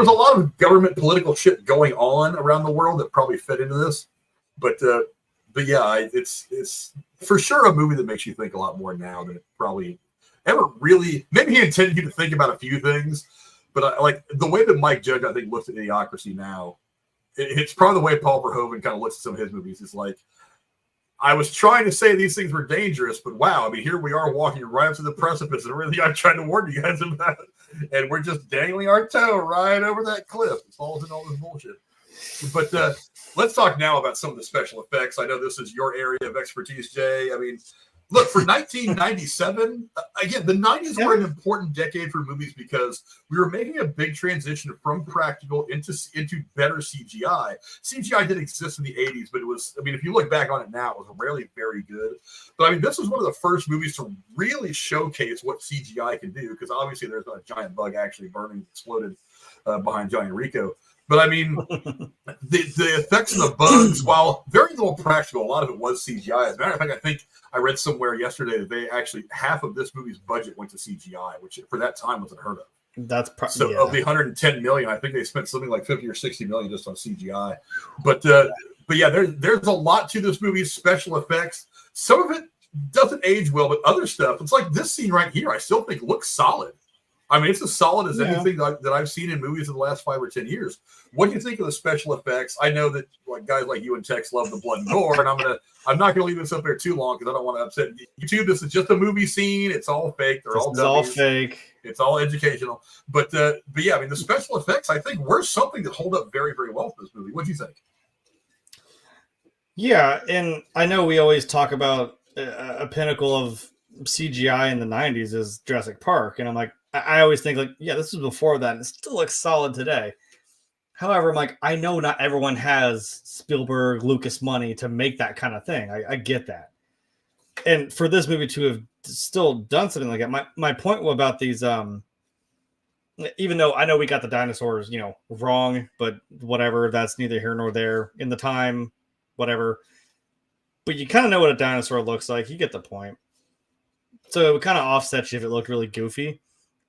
[SPEAKER 1] a lot of government political shit going on around the world that probably fit into this, but yeah, it's for sure a movie that makes you think a lot more now than it probably ever really. Maybe he intended you to think about a few things, but I like the way that Mike Judge I think looks at Idiocracy now. It's probably the way Paul Verhoeven kind of looks at some of his movies. It's like, I was trying to say these things were dangerous, but wow, I mean, here we are walking right up to the precipice, and really I'm trying to warn you guys about it, and we're just dangling our toe right over that cliff. It falls in all this bullshit. But let's talk now about some of the special effects. I know this is your area of expertise, Jay. I mean, look, for 1997, again, the 90s were an important decade for movies because we were making a big transition from practical into better CGI. CGI did exist in the 80s, but it was, I mean, if you look back on it now, it was rarely very good. But I mean, this was one of the first movies to really showcase what CGI can do, because obviously there's not a giant bug actually exploded behind Johnny Rico. But I mean, the effects of the bugs, while very little practical, a lot of it was CGI. As a matter of fact, I think I read somewhere yesterday that they actually half of this movie's budget went to CGI, which for that time was unheard of.
[SPEAKER 3] That's
[SPEAKER 1] so of the 110 million, I think they spent something like 50 or 60 million just on CGI. But yeah, there's a lot to this movie's special effects. Some of it doesn't age well, but other stuff, it's like this scene right here, I still think looks solid. I mean, it's as solid as anything that I've seen in movies in the last 5 or 10 years. What do you think of the special effects? I know that like guys like you and Tex love the blood and gore, and I'm not going to leave this up there too long because I don't want to upset YouTube. This is just a movie scene. It's all fake. They're all
[SPEAKER 3] fake.
[SPEAKER 1] It's all educational. But yeah, I mean, the special effects I think were something that hold up very, very well for this movie. What do you think?
[SPEAKER 3] Yeah, and I know we always talk about a pinnacle of CGI in the 90s is Jurassic Park, and I'm like, I always think like, yeah, this was before that, and it still looks solid today. However, I'm like, I know not everyone has Spielberg, Lucas money to make that kind of thing. I get that. And for this movie to have still done something like that, my point about these, even though I know we got the dinosaurs, wrong, but whatever, that's neither here nor there. In the time, whatever. But you kind of know what a dinosaur looks like. You get the point. So it would kind of offset you if it looked really goofy.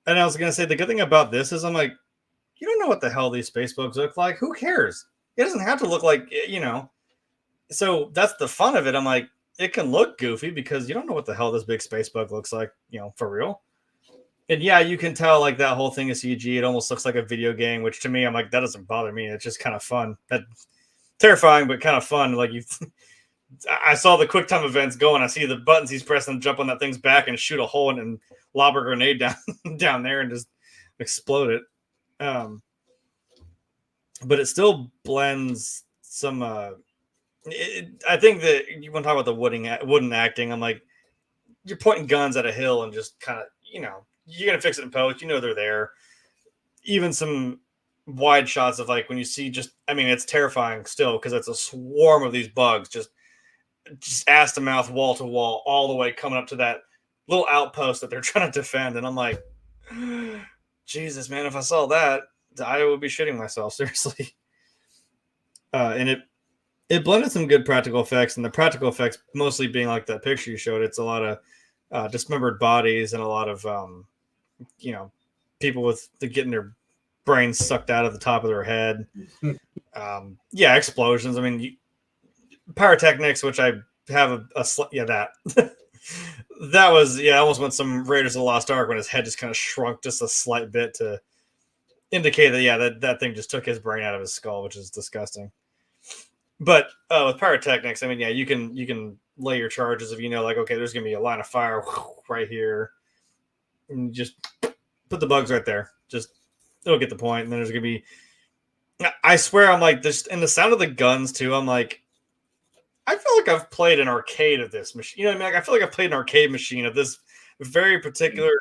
[SPEAKER 3] And I was going to say, the good thing about this is I'm like, you don't know what the hell these space bugs look like. Who cares? It doesn't have to look like, So that's the fun of it. I'm like, it can look goofy because you don't know what the hell this big space bug looks like, for real. And yeah, you can tell like that whole thing is CG. It almost looks like a video game, which to me, I'm like, that doesn't bother me. It's just kind of fun. Terrifying, but kind of fun. Like I saw the QuickTime events going. I see the buttons he's pressing, jump on that thing's back and shoot a hole in and lob a grenade down there and just explode it. But it still blends some. I think that you want to talk about the wooden acting. I'm like, you're pointing guns at a hill and just kind of, you're gonna fix it in post. They're there. Even some wide shots of like when you see it's terrifying still because it's a swarm of these bugs just ass to mouth, wall to wall, all the way coming up to that little outpost that they're trying to defend. And I'm like, Jesus, man, if I saw that, I would be shitting myself, seriously. And it blended some good practical effects, and the practical effects mostly being like that picture you showed. It's a lot of dismembered bodies and a lot of, people with getting their brains sucked out of the top of their head. Explosions. I mean, pyrotechnics, which I have that. That was, I almost went some Raiders of the Lost Ark when his head just kind of shrunk just a slight bit to indicate that, that thing just took his brain out of his skull, which is disgusting. But with pyrotechnics, I mean, you can lay your charges if like, okay, there's going to be a line of fire right here. And just put the bugs right there. It'll get the point. And then there's going to be, I swear, I'm like, this, and the sound of the guns too, I'm like, I feel like I've played an arcade of this machine. Like, I feel like I've played an arcade machine of this very particular.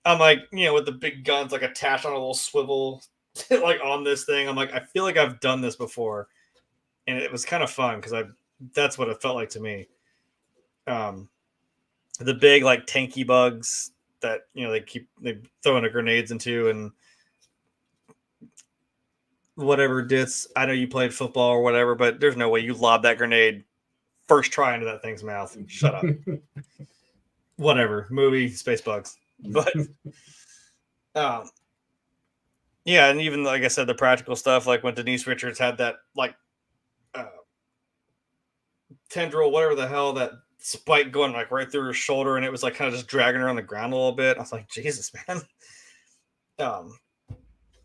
[SPEAKER 3] I'm like, with the big guns like attached on a little swivel, like on this thing. I'm like, I feel like I've done this before, and it was kind of fun because that's what it felt like to me. The big like tanky bugs that they throw into grenades into and whatever dits. I know you played football or whatever, but there's no way you lob that grenade first try into that thing's mouth. Shut up. Whatever. Movie, space bugs. But and even like I said, the practical stuff, like when Denise Richards had that like tendril, whatever the hell, that spike going like right through her shoulder, and it was like kind of just dragging her on the ground a little bit. I was like, Jesus, man.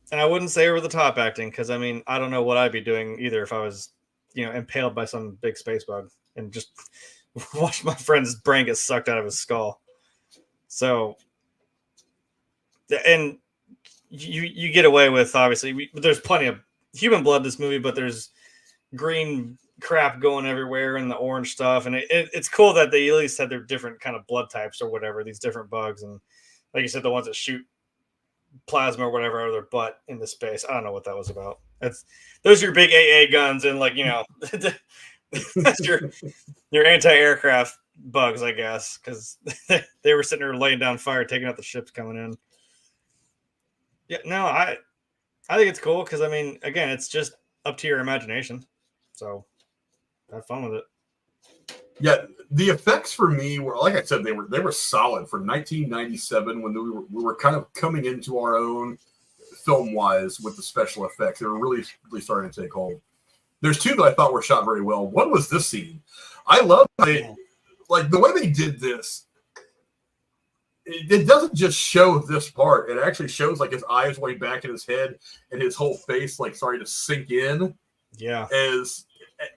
[SPEAKER 3] And I wouldn't say over the top acting because I mean, I don't know what I'd be doing either if I was, impaled by some big space bug and just watch my friend's brain get sucked out of his skull. So, and you get away with, obviously, there's plenty of human blood in this movie, but there's green crap going everywhere and the orange stuff. And it's cool that they at least had their different kind of blood types or whatever, these different bugs. And like you said, the ones that shoot plasma or whatever out of their butt into space. I don't know what that was about. Those are your big AA guns, and like, that's your anti-aircraft bugs, I guess, because they were sitting there laying down fire, taking out the ships coming in. Yeah, no, I think it's cool because I mean, again, it's just up to your imagination. So have fun with it.
[SPEAKER 1] Yeah, the effects for me were, like I said, they were solid for 1997 when we were kind of coming into our own film wise with the special effects. They were really starting to take hold. There's two that I thought were shot very well. One was this scene. I love like the way they did this. It doesn't just show this part. It actually shows like his eyes way back in his head and his whole face like starting to sink in.
[SPEAKER 3] Yeah.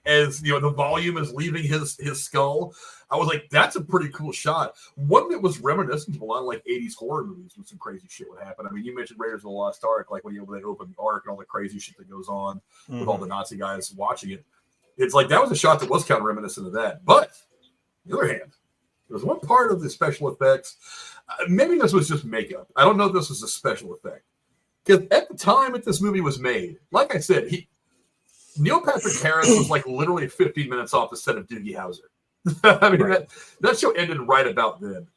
[SPEAKER 1] As the volume is leaving his skull. I was like, that's a pretty cool shot. One that was reminiscent of a lot of like 80s horror movies when some crazy shit would happen. I mean, you mentioned Raiders of the Lost Ark, like when they open the Ark and all the crazy shit that goes on with all the Nazi guys watching it. It's like that was a shot that was kind of reminiscent of that. But on the other hand, there was one part of the special effects. Maybe this was just makeup. I don't know if this was a special effect. Because at the time that this movie was made, like I said, Neil Patrick Harris was like literally 15 minutes off the set of Doogie Howser. I mean, right. that show ended right about then.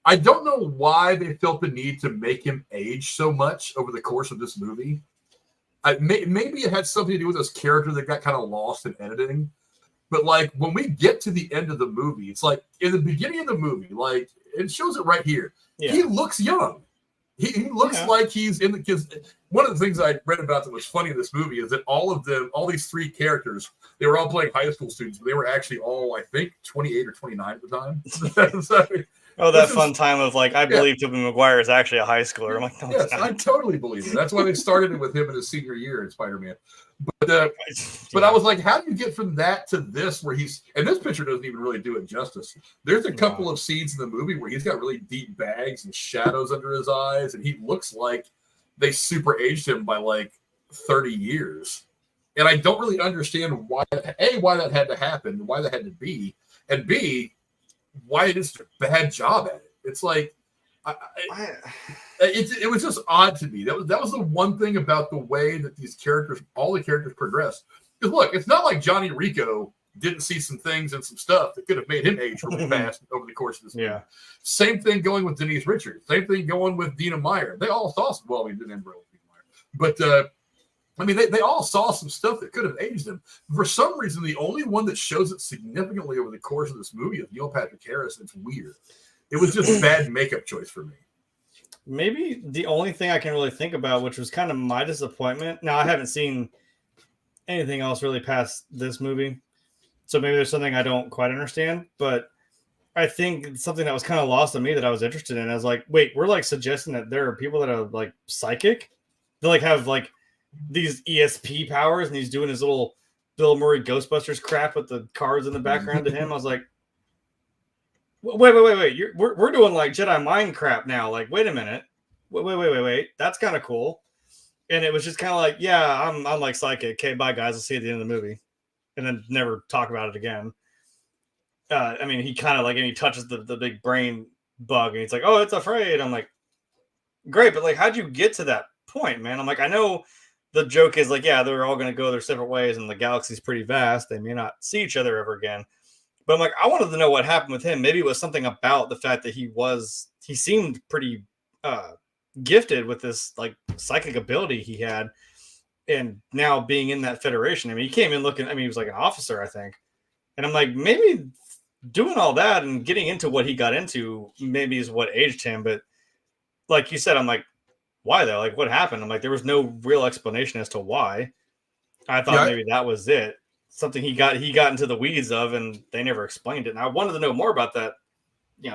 [SPEAKER 1] I don't know why they felt the need to make him age so much over the course of this movie. Maybe it had something to do with his character that got kind of lost in editing. But like when we get to the end of the movie, it's like in the beginning of the movie, like it shows it right here. Yeah. He looks young. He looks like he's in the because one of the things I read about that was funny in this movie is that all these three characters, they were all playing high school students, but they were actually all, I think, 28 or 29 at the time. So,
[SPEAKER 3] that fun time of like, I believe Tobey Maguire is actually a high schooler. I'm like, no,
[SPEAKER 1] yes, I totally believe it. That's why they started it with him in his senior year in Spider-Man. But I was like, how do you get from that to this where and this picture doesn't even really do it justice. There's a couple of scenes in the movie where he's got really deep bags and shadows under his eyes, and he looks like they super aged him by like 30 years. And I don't really understand why that had to happen, why that had to be, and B, why it is a bad job at it. It's like, it was just odd to me. That was the one thing about the way that all the characters progressed. Because look, it's not like Johnny Rico didn't see some things and some stuff that could have made him age really fast over the course of this movie. Same thing going with Denise Richards. Same thing going with Dina Meyer. They all saw some. Well, we didn't end with Dina Meyer, but I mean, they all saw some stuff that could have aged them. For some reason, the only one that shows it significantly over the course of this movie is Neil Patrick Harris. It's weird. It was just a bad makeup choice for me.
[SPEAKER 3] Maybe the only thing I can really think about, which was kind of my disappointment. Now, I haven't seen anything else really past this movie, so maybe there's something I don't quite understand. But I think something that was kind of lost on me that I was interested in. I was like, wait, we're like suggesting that there are people that are like psychic. They like have like these ESP powers, and he's doing his little Bill Murray Ghostbusters crap with the cards in the background to him. I was like, wait. We're doing like Jedi mind crap now. Like, wait a minute. Wait. That's kind of cool. And it was just kind of like, yeah, I'm like psychic. Okay, bye guys. I'll see you at the end of the movie. And then never talk about it again. I mean, he kind of like, and he touches the big brain bug and he's like, oh, it's afraid. I'm like, great. But like, how'd you get to that point, man? I'm like, I know the joke is like, yeah, they're all going to go their separate ways and the galaxy's pretty vast. They may not see each other ever again. But I'm like, I wanted to know what happened with him. Maybe it was something about the fact that he seemed pretty gifted with this like psychic ability he had. And now being in that Federation, I mean, he came in looking, I mean, he was like an officer, I think. And I'm like, maybe doing all that and getting into what he got into maybe is what aged him. But like you said, I'm like, why though? Like, what happened? I'm like, there was no real explanation as to why. I thought maybe that was it. Something he got into the weeds of, and they never explained it. And I wanted to know more about that,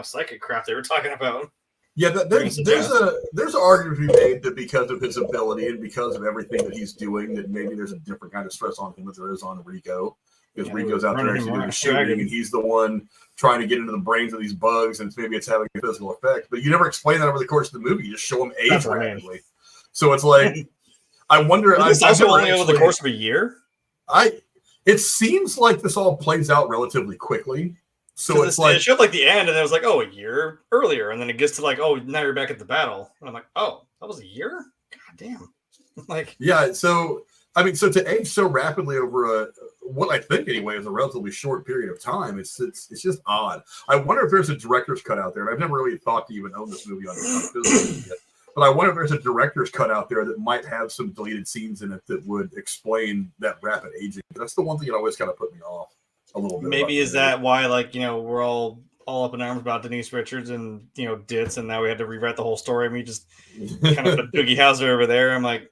[SPEAKER 3] psychic crap they were talking about.
[SPEAKER 1] Yeah, there's an argument to be made that because of his ability and because of everything that he's doing, that maybe there's a different kind of stress on him than there is on Rico. Because Rico's out there actually doing shooting, and he's the one trying to get into the brains of these bugs, and maybe it's having a physical effect. But you never explain that over the course of the movie. You just show him age rapidly. So it's like, I wonder.
[SPEAKER 3] Is this also only over the course of a year?
[SPEAKER 1] It seems like this all plays out relatively quickly. So it's like
[SPEAKER 3] it showed like the end, and it was like, oh, a year earlier, and then it gets to like, oh, now you're back at the battle, and I'm like, oh, that was a year? God damn! Like,
[SPEAKER 1] yeah. So I mean, so to age so rapidly over what I think anyway is a relatively short period of time, it's just odd. I wonder if there's a director's cut out there, and I've never really thought to even own this movie on physical yet. But I wonder if there's a director's cut out there that might have some deleted scenes in it that would explain that rapid aging. That's the one thing that always kind of put me off a little bit.
[SPEAKER 3] Maybe is that why, like, we're all up in arms about Denise Richards and, Ditz, and now we had to rewrite the whole story. And we just kind of put Doogie Howser over there. I'm like,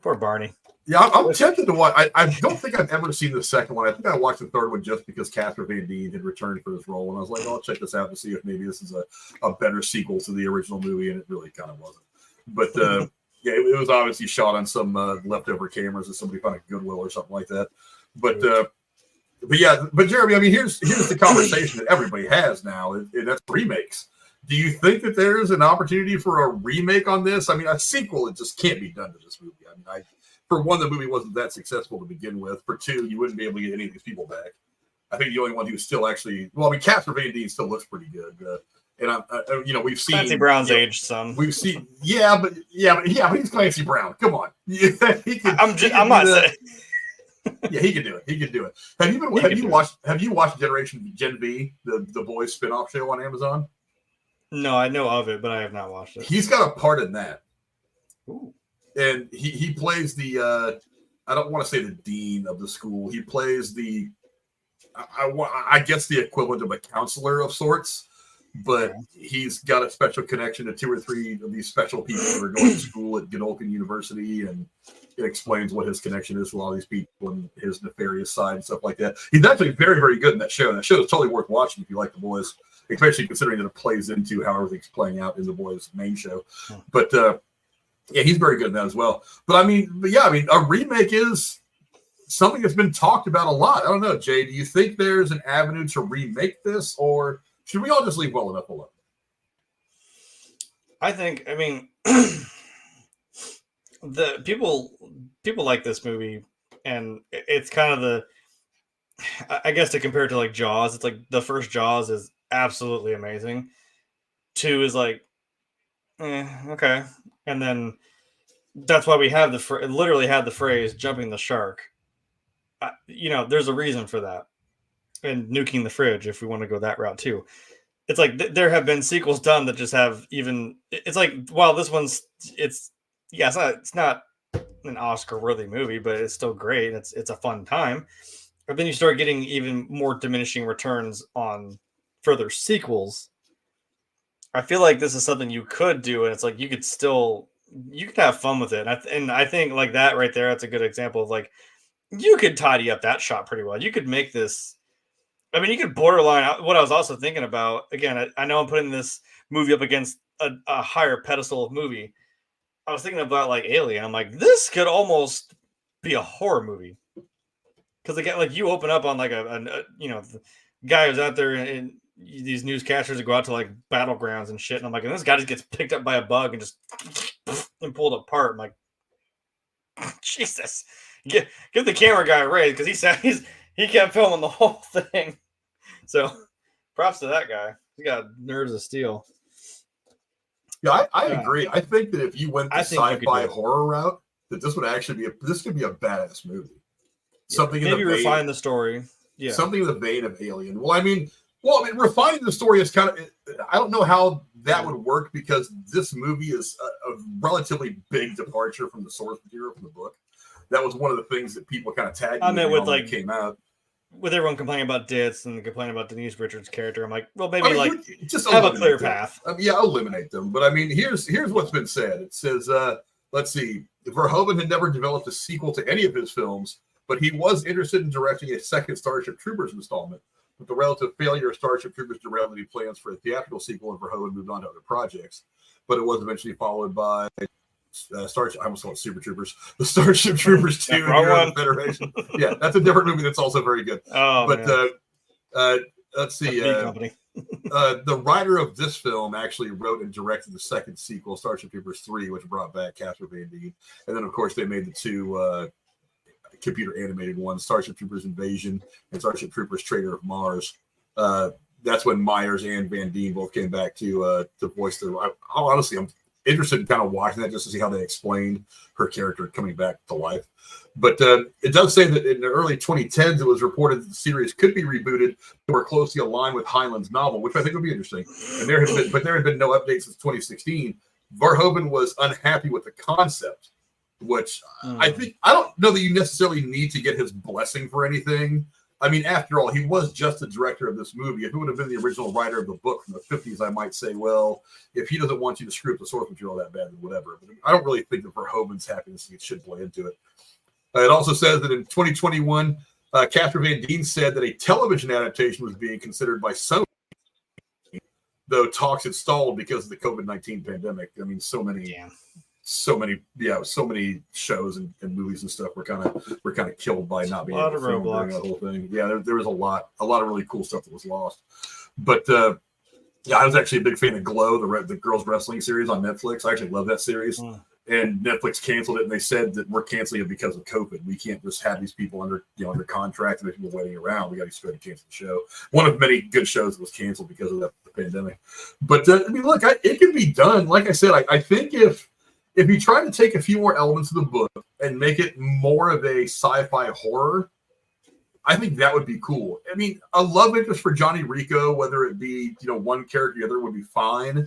[SPEAKER 3] poor Barney.
[SPEAKER 1] Yeah, I'm tempted to watch. I don't think I've ever seen the second one. I think I watched the third one just because Casper Van Dien had returned for his role, and I was like, I'll check this out to see if maybe this is a better sequel to the original movie, and it really kind of wasn't. But yeah, it was obviously shot on some leftover cameras that somebody found at Goodwill or something like that. But Jeremy, I mean, here's the conversation that everybody has now, and that's remakes. Do you think that there's an opportunity for a remake on this? I mean, a sequel, it just can't be done to this movie. I mean, for one, the movie wasn't that successful to begin with. For two, you wouldn't be able to get any of these people back. I think the only one who still actually, Casper Van Dien still looks pretty good. And we've seen
[SPEAKER 3] Clancy Brown's aged some.
[SPEAKER 1] We've seen, but he's Clancy Brown. Come on,
[SPEAKER 3] I'm not saying.
[SPEAKER 1] Yeah, he can do it. He can do it. Have you watched Gen V, the Boys spinoff show on Amazon?
[SPEAKER 3] No, I know of it, but I have not watched it.
[SPEAKER 1] He's got a part in that.
[SPEAKER 3] Ooh.
[SPEAKER 1] And he plays the I don't want to say the dean of the school. He plays the I guess the equivalent of a counselor of sorts. but he's got a special connection to 2 or 3 of these special people that are going to school at Godolphin University, and it explains what his connection is with all these people and his nefarious side and stuff like that. He's actually very, very good in that show. That show is totally worth watching if you like The Boys, especially considering that it plays into how everything's playing out in The Boys' main show. But yeah, he's very good in that as well. But I mean, a remake is something that's been talked about a lot. I don't know, Jay, do you think there's an avenue to remake this, or should we all just leave Well Enough alone?
[SPEAKER 3] I mean, the people like this movie, and it's kind of I guess to compare it to like Jaws, it's like the first Jaws is absolutely amazing. 2 is like, okay. And then that's why we have literally had the phrase jumping the shark. There's a reason for that. And nuking the fridge, if we want to go that route too. It's like there have been sequels done that just have it's like, wow, this one's, it's not an Oscar-worthy movie, but it's still great. It's a fun time. But then you start getting even more diminishing returns on further sequels. I feel like this is something you could do, and it's like you could have fun with it. And I think like that right there, that's a good example of like, you could tidy up that shot pretty well. You could make this, I mean, you could borderline. What I was also thinking about, again, I know I'm putting this movie up against a higher pedestal of movie. I was thinking about like Alien. I'm like, this could almost be a horror movie. Because again, like you open up on like the guy who's out there and these newscasters that go out to like battlegrounds and shit, and I'm like, and this guy just gets picked up by a bug and just and pulled apart. I'm like, Jesus, give the camera guy a raise, because he kept filming the whole thing. So props to that guy. He got nerves of steel.
[SPEAKER 1] Yeah, I agree. I think that if you went the sci-fi horror route, that this would actually this could be a badass movie.
[SPEAKER 3] Yeah,
[SPEAKER 1] something
[SPEAKER 3] maybe refine the story. Yeah,
[SPEAKER 1] something in the vein of Alien. Well, I mean, refining the story is kind of, I don't know how that would work, because this movie is a relatively big departure from the source material from the book. That was one of the things that people kind of tagged me on when it came out.
[SPEAKER 3] With everyone complaining about Ditz and complaining about Denise Richards' character, I'm like, well, maybe
[SPEAKER 1] just
[SPEAKER 3] have a clear path.
[SPEAKER 1] Eliminate them. But I mean, here's what's been said. It says, let's see, Verhoeven had never developed a sequel to any of his films, but he was interested in directing a second Starship Troopers installment. But the relative failure of Starship Troopers derailed any plans for a theatrical sequel, and Verhoeven moved on to other projects. But it was eventually followed by Starship. I almost called it Super Troopers. The Starship Troopers 2 Hero of the Federation. Yeah, that's a different movie that's also very good.
[SPEAKER 3] Oh,
[SPEAKER 1] but let's see. The writer of this film actually wrote and directed the second sequel, Starship Troopers 3, which brought back Casper Van Dien. And then, of course, they made the 2 computer animated ones, Starship Troopers Invasion and Starship Troopers Traitor of Mars. That's when Myers and Van Dien both came back to voice their. Honestly, I'm interested in kind of watching that just to see how they explained her character coming back to life. But it does say that in the early 2010s, it was reported that the series could be rebooted to more closely align with Heinlein's novel, which I think would be interesting. And there had been no updates since 2016. Verhoeven was unhappy with the concept, which I don't know that you necessarily need to get his blessing for anything. I mean, after all, he was just the director of this movie. If he would have been the original writer of the book from the 50s, I might say, well, if he doesn't want you to screw up the source material that badly, whatever. But I don't really think that Verhoeven's happiness should play into it. It also says that in 2021, Casper Van Dien said that a television adaptation was being considered by Sony, though talks had stalled because of the COVID-19 pandemic. I mean, so many shows and movies and stuff were kind of killed by not being able to film during that whole thing. Yeah, there was a lot of really cool stuff that was lost. But I was actually a big fan of Glow, the girls wrestling series on Netflix. I actually love that series. And Netflix canceled it, and they said that we're canceling it because of COVID. We can't just have these people under contract and people waiting around. We got to go ahead and cancel the show. One of many good shows that was canceled because of the pandemic. But I mean, look, it can be done. Like I said, I think if you try to take a few more elements of the book and make it more of a sci-fi horror, I think that would be cool. I mean, a love interest for Johnny Rico, whether it be one character or the other, would be fine.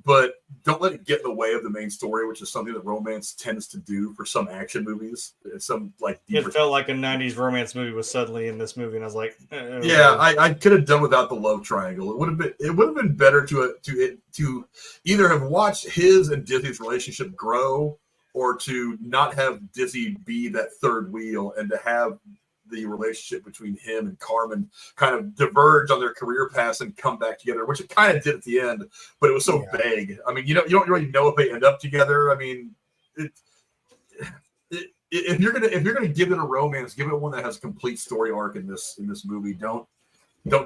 [SPEAKER 1] but don't let it get in the way of the main story, which is something that romance tends to do for some action movies. Some like deeper.
[SPEAKER 3] It felt like a '90s romance movie was suddenly in this movie, and I was like,
[SPEAKER 1] yeah, I could have done without the love triangle. It would have been better to either have watched his and Disney's relationship grow, or to not have Disney be that third wheel, and to have the relationship between him and Carmen kind of diverge on their career paths and come back together, which it kind of did at the end, but it was so vague. I mean, you don't really know if they end up together. I mean, if you're gonna give it a romance, give it one that has a complete story arc in this movie. Don't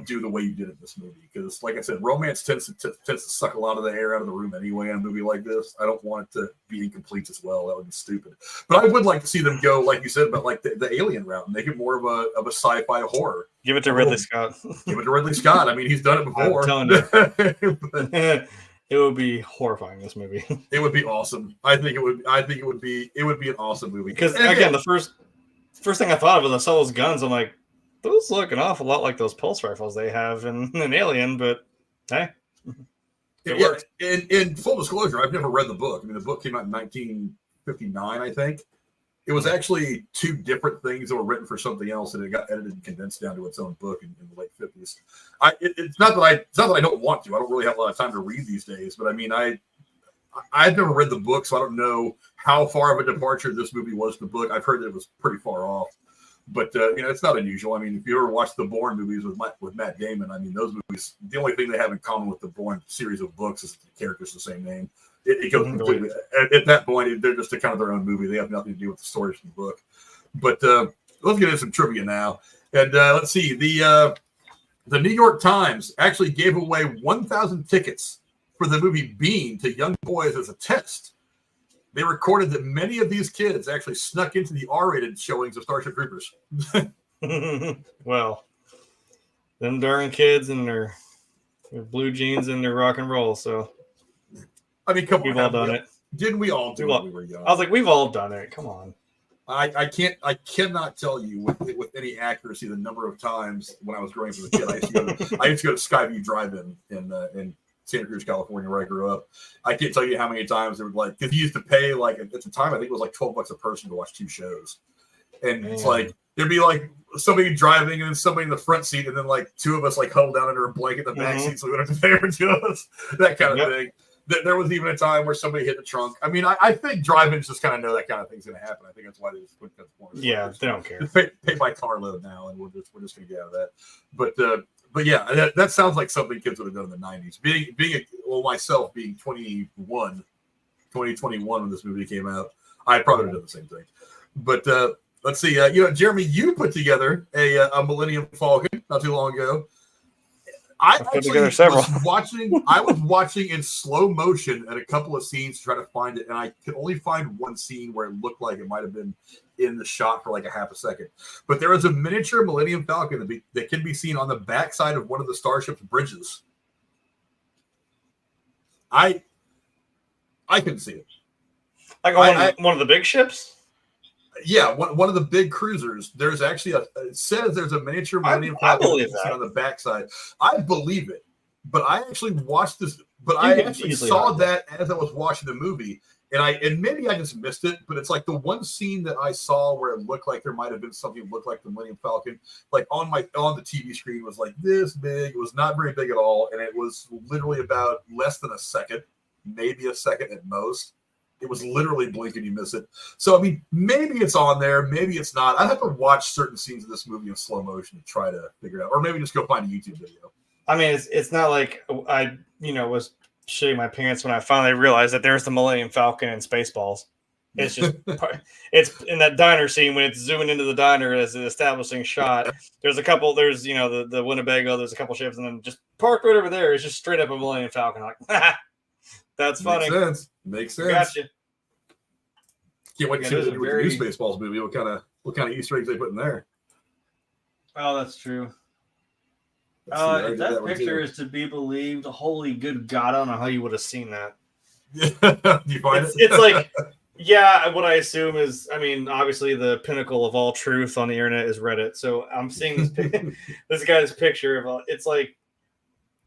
[SPEAKER 1] do the way you did in this movie, because, like I said, romance tends to suck a lot of the air out of the room anyway in a movie like this. I don't want it to be incomplete as well. That would be stupid. But I would like to see them go, like you said, but like the alien route, and make it more of a sci-fi horror.
[SPEAKER 3] Give it to Ridley Scott.
[SPEAKER 1] Give it to Ridley Scott. I mean, he's done it before.
[SPEAKER 3] I'm telling you. But it would be horrifying, this movie.
[SPEAKER 1] It would be awesome. I think it would be an awesome movie.
[SPEAKER 3] Because again, the first thing I thought of when I saw those guns, I'm like, those look an awful lot like those pulse rifles they have in Alien, but hey, it works.
[SPEAKER 1] In full disclosure, I've never read the book. I mean, the book came out in 1959, I think. It was actually two different things that were written for something else, and it got edited and condensed down to its own book in the late 50s. It's not that I don't want to. I don't really have a lot of time to read these days, but I mean, I've never read the book, so I don't know how far of a departure this movie was from the book. I've heard that it was pretty far off. But it's not unusual. I mean, if you ever watch the Bourne movies with Matt Damon, I mean, those movies, the only thing they have in common with the Bourne series of books is the characters the same name. It goes completely. At that point, they're just a kind of their own movie. They have nothing to do with the stories from the book. But let's get into some trivia now. And let's see. The New York Times actually gave away 1,000 tickets for the movie Bean to young boys as a test. They recorded that many of these kids actually snuck into the R-rated showings of Starship Troopers.
[SPEAKER 3] Well, them darn kids and their blue jeans and their rock and roll. So,
[SPEAKER 1] I mean, come on,
[SPEAKER 3] we've all done it.
[SPEAKER 1] Didn't we all do it when we were young?
[SPEAKER 3] I was like, we've all done it. Come on.
[SPEAKER 1] I cannot tell you with any accuracy the number of times when I was growing up as a kid. I used to go to Skyview Drive-In in Santa Cruz, California, where I grew up. I can't tell you how many times they were like, because you used to pay, like, at the time, I think it was like $12 a person to watch 2 shows. And it's like, there'd be like somebody driving and then somebody in the front seat, and then like 2 of us like huddled down under a blanket in the back seat so we don't have to pay for 2 of us. That kind of thing. There was even a time where somebody hit the trunk. I mean, I think drive-ins just kind of know that kind of thing's going to happen. I think that's why they just put that.
[SPEAKER 3] Yeah, they don't care.
[SPEAKER 1] Just pay by carload now, and we're just going to get out of that. But yeah, that sounds like something kids would have done in the 90s. Myself being 2021 when this movie came out, I probably would have done the same thing. But let's see. Jeremy, you put together a Millennium Falcon not too long ago. I was watching in slow motion at a couple of scenes to try to find it, and I could only find one scene where it looked like it might have been in the shot for like a half a second. But there was a miniature Millennium Falcon that can be seen on the backside of one of the Starship's bridges. I couldn't see it.
[SPEAKER 3] Like one of the big ships?
[SPEAKER 1] Yeah, one of the big cruisers. There's actually it says there's a miniature Millennium Falcon on the backside. I believe it, but I actually watched this. But I actually saw that as I was watching the movie, and maybe I just missed it. But it's like the one scene that I saw where it looked like there might have been something that looked like the Millennium Falcon, like on the TV screen was like this big. It was not very big at all, and it was literally about less than a second, maybe a second at most. It was literally blink and you miss it. So, I mean, maybe it's on there. Maybe it's not. I'd have to watch certain scenes of this movie in slow motion to try to figure it out. Or maybe just go find a YouTube video.
[SPEAKER 3] I mean, it's not like I, was shitting my pants when I finally realized that there's the Millennium Falcon and Spaceballs. It's just, it's in that diner scene when it's zooming into the diner as an establishing shot. There's the Winnebago, there's a couple ships, and then just parked right over there. It's just straight up a Millennium Falcon. Like, that's funny.
[SPEAKER 1] Makes sense.
[SPEAKER 3] Gotcha.
[SPEAKER 1] Can't wait to see what they do with the new Spaceballs movie. What kind of Easter eggs they put in there?
[SPEAKER 3] Oh, that's true. If that picture is to be believed, holy good God, I don't know how you would have seen that.
[SPEAKER 1] Do you find it?
[SPEAKER 3] It's like, yeah, what I assume is, I mean, obviously the pinnacle of all truth on the internet is Reddit. So I'm seeing this guy's picture of it's like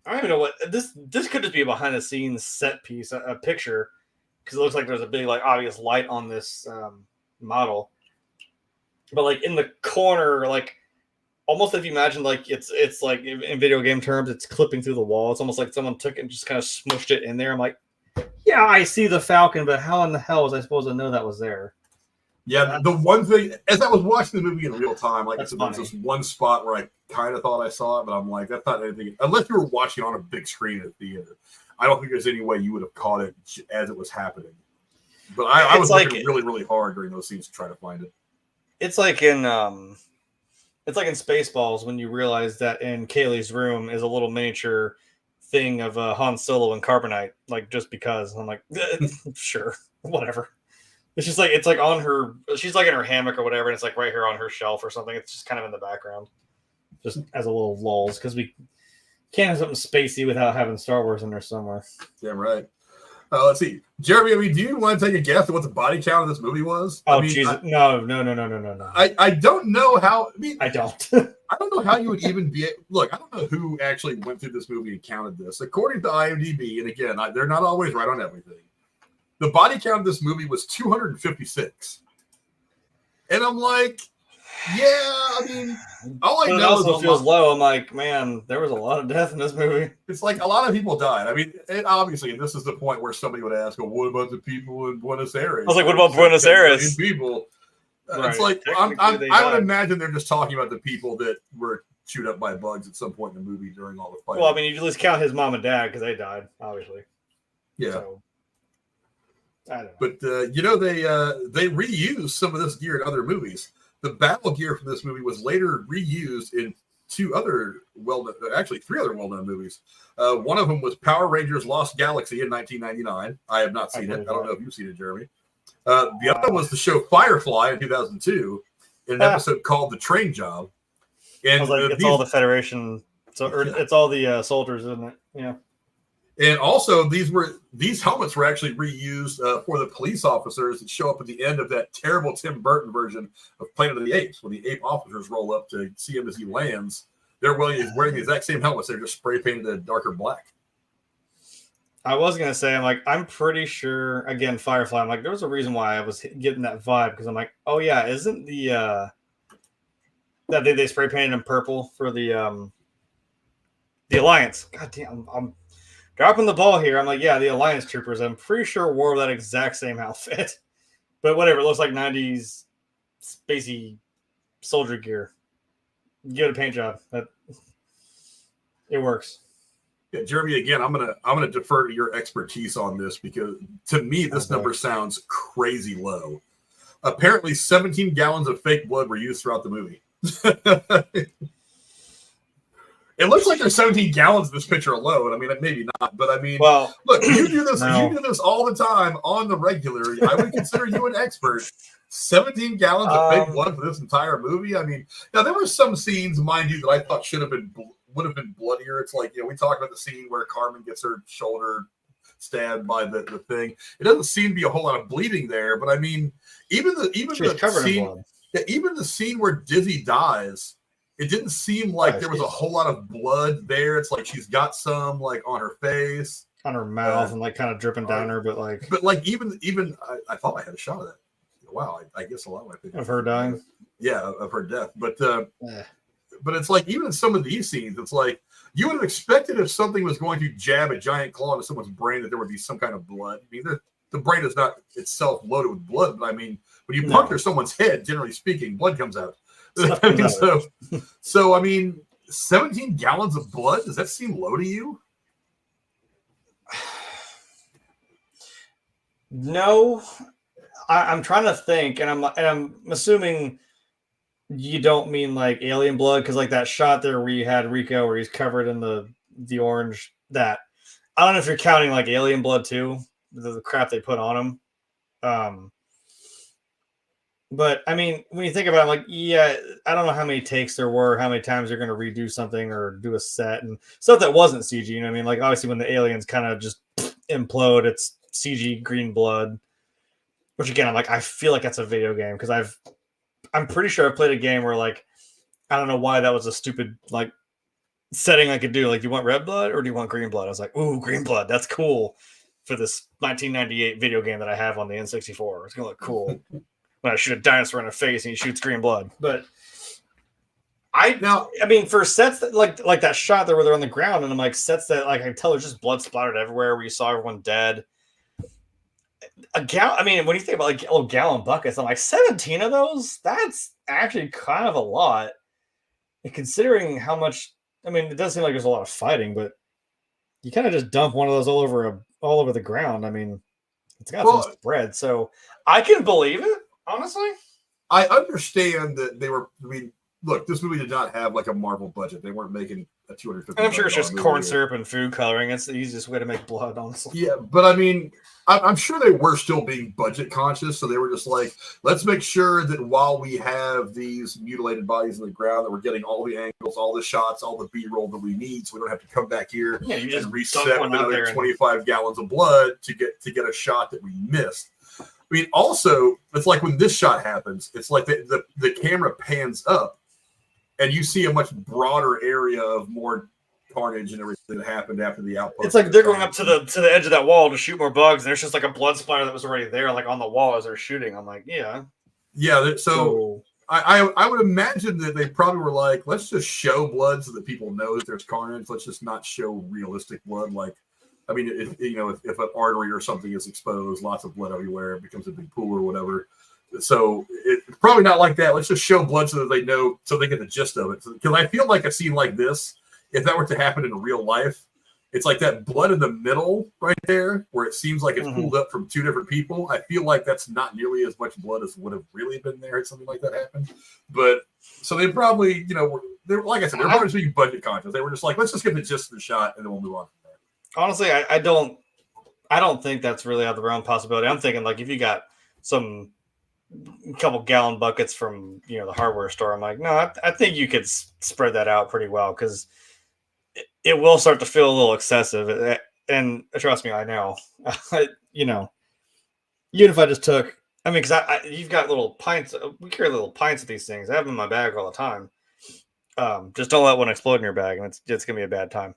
[SPEAKER 2] I don't even know what this could just be a behind the scenes set piece, a picture, because it looks like there's a big like obvious light on this model, but like in the corner, like almost if you imagine like it's like in video game terms, it's clipping through the wall. It's almost like someone took it and just kind of smushed it in there. I'm like, yeah, I see the Falcon, but how in the hell was I supposed to know that was there?
[SPEAKER 1] Yeah, the one thing, as I was watching the movie in real time, like I said, there was
[SPEAKER 2] funny.
[SPEAKER 1] this one spot where I kind of thought I saw it, but I'm like, that's not anything. Unless you were watching on a big screen at the theater, I don't think there's any way you would have caught it as it was happening. But I was looking really, really hard during those scenes to try to find it.
[SPEAKER 2] It's like in Spaceballs when you realize that in Kaylee's room is a little miniature thing of Han Solo and Carbonite, like just because. I'm like, sure, whatever. It's like on her. She's like in her hammock or whatever, and it's like right here on her shelf or something. It's just kind of in the background, just as a little lulls because we can't have something spacey without having Star Wars in there somewhere.
[SPEAKER 1] Damn right. Let's see, Jeremy. I mean, do you want to take a guess at what the body count of this movie was?
[SPEAKER 2] Oh,
[SPEAKER 1] I mean,
[SPEAKER 2] Jesus! No.
[SPEAKER 1] I don't know how. I mean,
[SPEAKER 2] I don't.
[SPEAKER 1] I don't know how you would even be. Look, I don't know who actually went through this movie and counted this. According to IMDb, and again, they're not always right on everything. The body count of this movie was 256. And I'm like, yeah, I mean, all I
[SPEAKER 2] But it
[SPEAKER 1] know
[SPEAKER 2] also
[SPEAKER 1] is
[SPEAKER 2] feels low. I'm like, man, there was a lot of death in this movie.
[SPEAKER 1] it's like a lot of people died. I mean, and obviously, this is the point where somebody would ask, well, what about the people in Buenos Aires?
[SPEAKER 2] I was like, what about Buenos
[SPEAKER 1] 10 million
[SPEAKER 2] Aires?
[SPEAKER 1] people.
[SPEAKER 2] Right.
[SPEAKER 1] It's like,
[SPEAKER 2] Technically, they
[SPEAKER 1] I would
[SPEAKER 2] died.
[SPEAKER 1] imagine they're just talking about the people that were chewed up by bugs at some point in the movie during all the fighting.
[SPEAKER 2] Well, I mean, you at least count his mom and dad because they died, obviously.
[SPEAKER 1] yeah.
[SPEAKER 2] So, I don't know.
[SPEAKER 1] But you know, they reused some of this gear in other movies. The battle gear from this movie was later reused in three other well-known movies. One of them was Power Rangers Lost Galaxy in 1999. I have not seen it. I don't know if you've seen it, Jeremy. The other was the show Firefly in 2002 in an episode called The Train Job. And
[SPEAKER 2] I was like, it's all the Federation. So it's all the soldiers, isn't it? Yeah.
[SPEAKER 1] And also, these helmets were actually reused for the police officers that show up at the end of that terrible Tim Burton version of Planet of the Apes, when the ape officers roll up to see him as he lands. They're wearing the exact same helmets. They're just spray painted a darker black.
[SPEAKER 2] I was gonna say, I'm pretty sure. Again, Firefly. I'm like, there was a reason why I was getting that vibe because I'm like, oh yeah, isn't the that they spray painted in purple for the Alliance? God damn, I'm dropping the ball here. I'm like, yeah, the Alliance Troopers. I'm pretty sure wore that exact same outfit, but whatever. It looks like 90s spacey soldier gear. Give it a paint job. It works.
[SPEAKER 1] Yeah, Jeremy, again, I'm gonna defer to your expertise on this because to me this number sounds crazy low. Apparently, 17 gallons of fake blood were used throughout the movie. It looks like there's 17 gallons in this picture alone. I mean, maybe not, but I mean,
[SPEAKER 2] well,
[SPEAKER 1] look, you do this.
[SPEAKER 2] No.
[SPEAKER 1] You do this all the time on the regular. I would consider you an expert. 17 gallons of fake blood for this entire movie. I mean, now there were some scenes, mind you, that I thought would have been bloodier. It's like, we talked about the scene where Carmen gets her shoulder stabbed by the thing. It doesn't seem to be a whole lot of bleeding there, but I mean, even the scene, even the scene where Dizzy dies. It didn't seem like there was a whole lot of blood there. It's like she's got some like on her face,
[SPEAKER 2] on her mouth, and like kind of dripping down her. But
[SPEAKER 1] even I thought I had a shot of that. Wow, I guess a lot of my people
[SPEAKER 2] of her dying.
[SPEAKER 1] Yeah, of her death. But it's like even in some of these scenes, it's like you would have expected if something was going to jab a giant claw into someone's brain that there would be some kind of blood. I mean, the brain is not itself loaded with blood, but I mean, when you puncture someone's head, generally speaking, blood comes out. I mean, so I mean, 17 gallons of blood, does that seem low to you?
[SPEAKER 2] No, I'm trying to think, and I'm assuming you don't mean like alien blood, because like that shot there where you had Rico where he's covered in the orange, that I don't know if you're counting like alien blood too, the crap they put on him. But I mean, when you think about it, like, yeah, I don't know how many takes there were, how many times they're going to redo something or do a set and stuff that wasn't CG. You know what I mean? Like, obviously, when the aliens kind of just implode, it's CG green blood. Which again, I'm like, I feel like that's a video game because I'm pretty sure I've played a game where like, I don't know why that was a stupid like
[SPEAKER 3] setting I could do. Like, do you want red blood or do you want green blood? I was like, ooh, green blood. That's cool for this 1998 video game that I have on the N64. It's gonna look cool when I shoot a dinosaur in the face and he shoots green blood. But I mean, for sets that like that shot there where they're on the ground, and I'm like, sets that like I can tell there's just blood splattered everywhere where you saw everyone dead. I mean, when you think about like little gallon buckets, I'm like 17 of those. That's actually kind of a lot. And considering how much, I mean, it does seem like there's a lot of fighting, but you kind of just dump one of those all over the ground. I mean, it's got some spread, so I can believe it. Honestly,
[SPEAKER 1] I understand that they were. I mean, look, this movie did not have like a Marvel budget. They weren't making a $250.
[SPEAKER 3] And I'm sure it's just corn syrup and food coloring. It's the easiest way to make blood, honestly.
[SPEAKER 1] Yeah, but I mean, I'm sure they were still being budget conscious, so they were just like, let's make sure that while we have these mutilated bodies in the ground, that we're getting all the angles, all the shots, all the B-roll that we need, so we don't have to come back here and reset with another 25 gallons of blood to get a shot that we missed. I mean, also, it's like when this shot happens, it's like the camera pans up, and you see a much broader area of more carnage and everything that happened after the outpost.
[SPEAKER 3] It's like they're going up to the edge of that wall to shoot more bugs, and there's just like a blood splatter that was already there, like on the wall as they're shooting. I'm like, yeah.
[SPEAKER 1] So I would imagine that they probably were like, let's just show blood so that people know that there's carnage. Let's just not show realistic blood. Like, I mean, if an artery or something is exposed, lots of blood everywhere, it becomes a big pool or whatever. So it's probably not like that. Let's just show blood so that they know, so they get the gist of it. Because I feel like a scene like this, if that were to happen in real life, it's like that blood in the middle right there, where it seems like it's pulled up from two different people. I feel like that's not nearly as much blood as would have really been there had something like that happened. But so they probably, they were, like I said, they're probably just being budget conscious. They were just like, let's just get the gist of the shot and then we'll move on from there.
[SPEAKER 3] Honestly, I don't think that's really out of the realm possibility. I'm thinking like if you got some couple gallon buckets from the hardware store, I'm like, no, I think you could spread that out pretty well, because it will start to feel a little excessive. And trust me, I know. Even if I just took, I mean, because you've got little pints. We carry little pints of these things. I have them in my bag all the time. Just don't let one explode in your bag, and it's gonna be a bad time.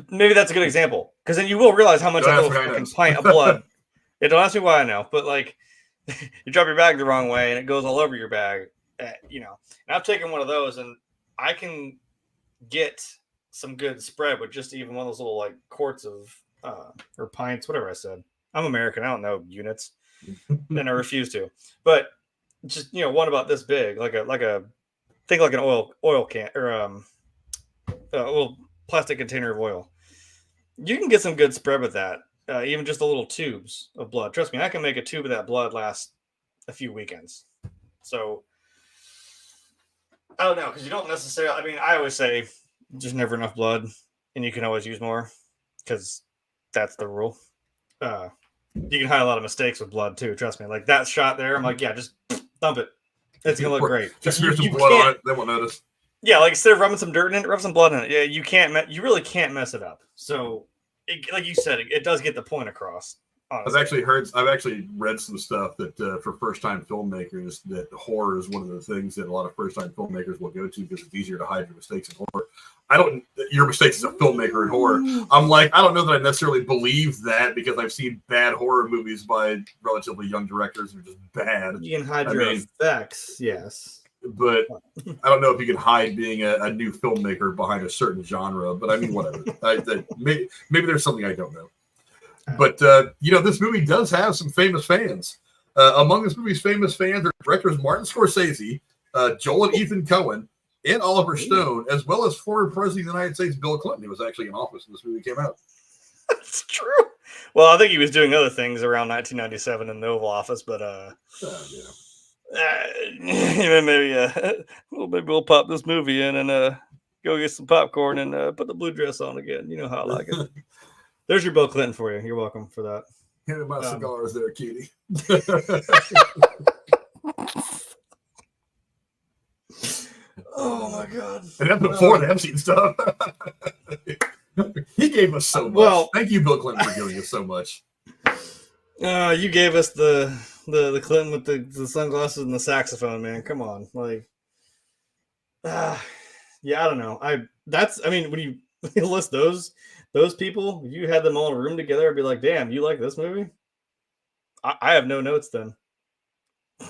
[SPEAKER 3] Maybe that's a good example, because then you will realize how much that little fucking pint of blood. Don't ask me why I know, but like, you drop your bag the wrong way and it goes all over your bag. And I've taken one of those, and I can get some good spread with just even one of those little like quarts of or pints, whatever I said. I'm American, I don't know units, and I refuse to. But just one about this big, like an oil can or a little plastic container of oil. You can get some good spread with that. Even just the little tubes of blood. Trust me, I can make a tube of that blood last a few weekends. So I don't know, because you don't necessarily. I mean, I always say there's never enough blood, and you can always use more, because that's the rule. You can hide a lot of mistakes with blood too. Trust me. Like that shot there, I'm like, yeah, just dump it. It's gonna look great.
[SPEAKER 1] Just smear some blood on it, they won't notice.
[SPEAKER 3] Yeah, like instead of rubbing some dirt in it, rub some blood in it. Yeah, you really can't mess it up. So. Like you said, it does get the point across. Honestly.
[SPEAKER 1] I've actually read some stuff that for first-time filmmakers, that horror is one of the things that a lot of first-time filmmakers will go to, because it's easier to hide your mistakes in horror. Your mistakes as a filmmaker in horror. I'm like, I don't know that I necessarily believe that, because I've seen bad horror movies by relatively young directors that are just bad. You
[SPEAKER 3] can hide your effects, yes.
[SPEAKER 1] But I don't know if you can hide being a new filmmaker behind a certain genre. But I mean, whatever. Maybe there's something I don't know. But this movie does have some famous fans. Among this movie's famous fans are directors Martin Scorsese, Joel and Ethan Coen, and Oliver Stone, as well as former President of the United States Bill Clinton, who was actually in office when this movie came out.
[SPEAKER 3] That's true. Well, I think he was doing other things around 1997 in the Oval Office, but maybe we'll pop this movie in and go get some popcorn and put the blue dress on again. You know how I like it. There's your Bill Clinton for you. You're welcome for that.
[SPEAKER 1] Hand my cigars there, cutie.
[SPEAKER 3] Oh my God!
[SPEAKER 1] And that's before the Epstein stuff. He gave us so much. Well, thank you, Bill Clinton, for giving us so much.
[SPEAKER 3] You gave us the Clinton with the sunglasses and the saxophone, man. Come on, like, Yeah, I don't know. I mean, when you list those people, if you had them all in a room together, I'd be like, damn, you like this movie? I have no notes then.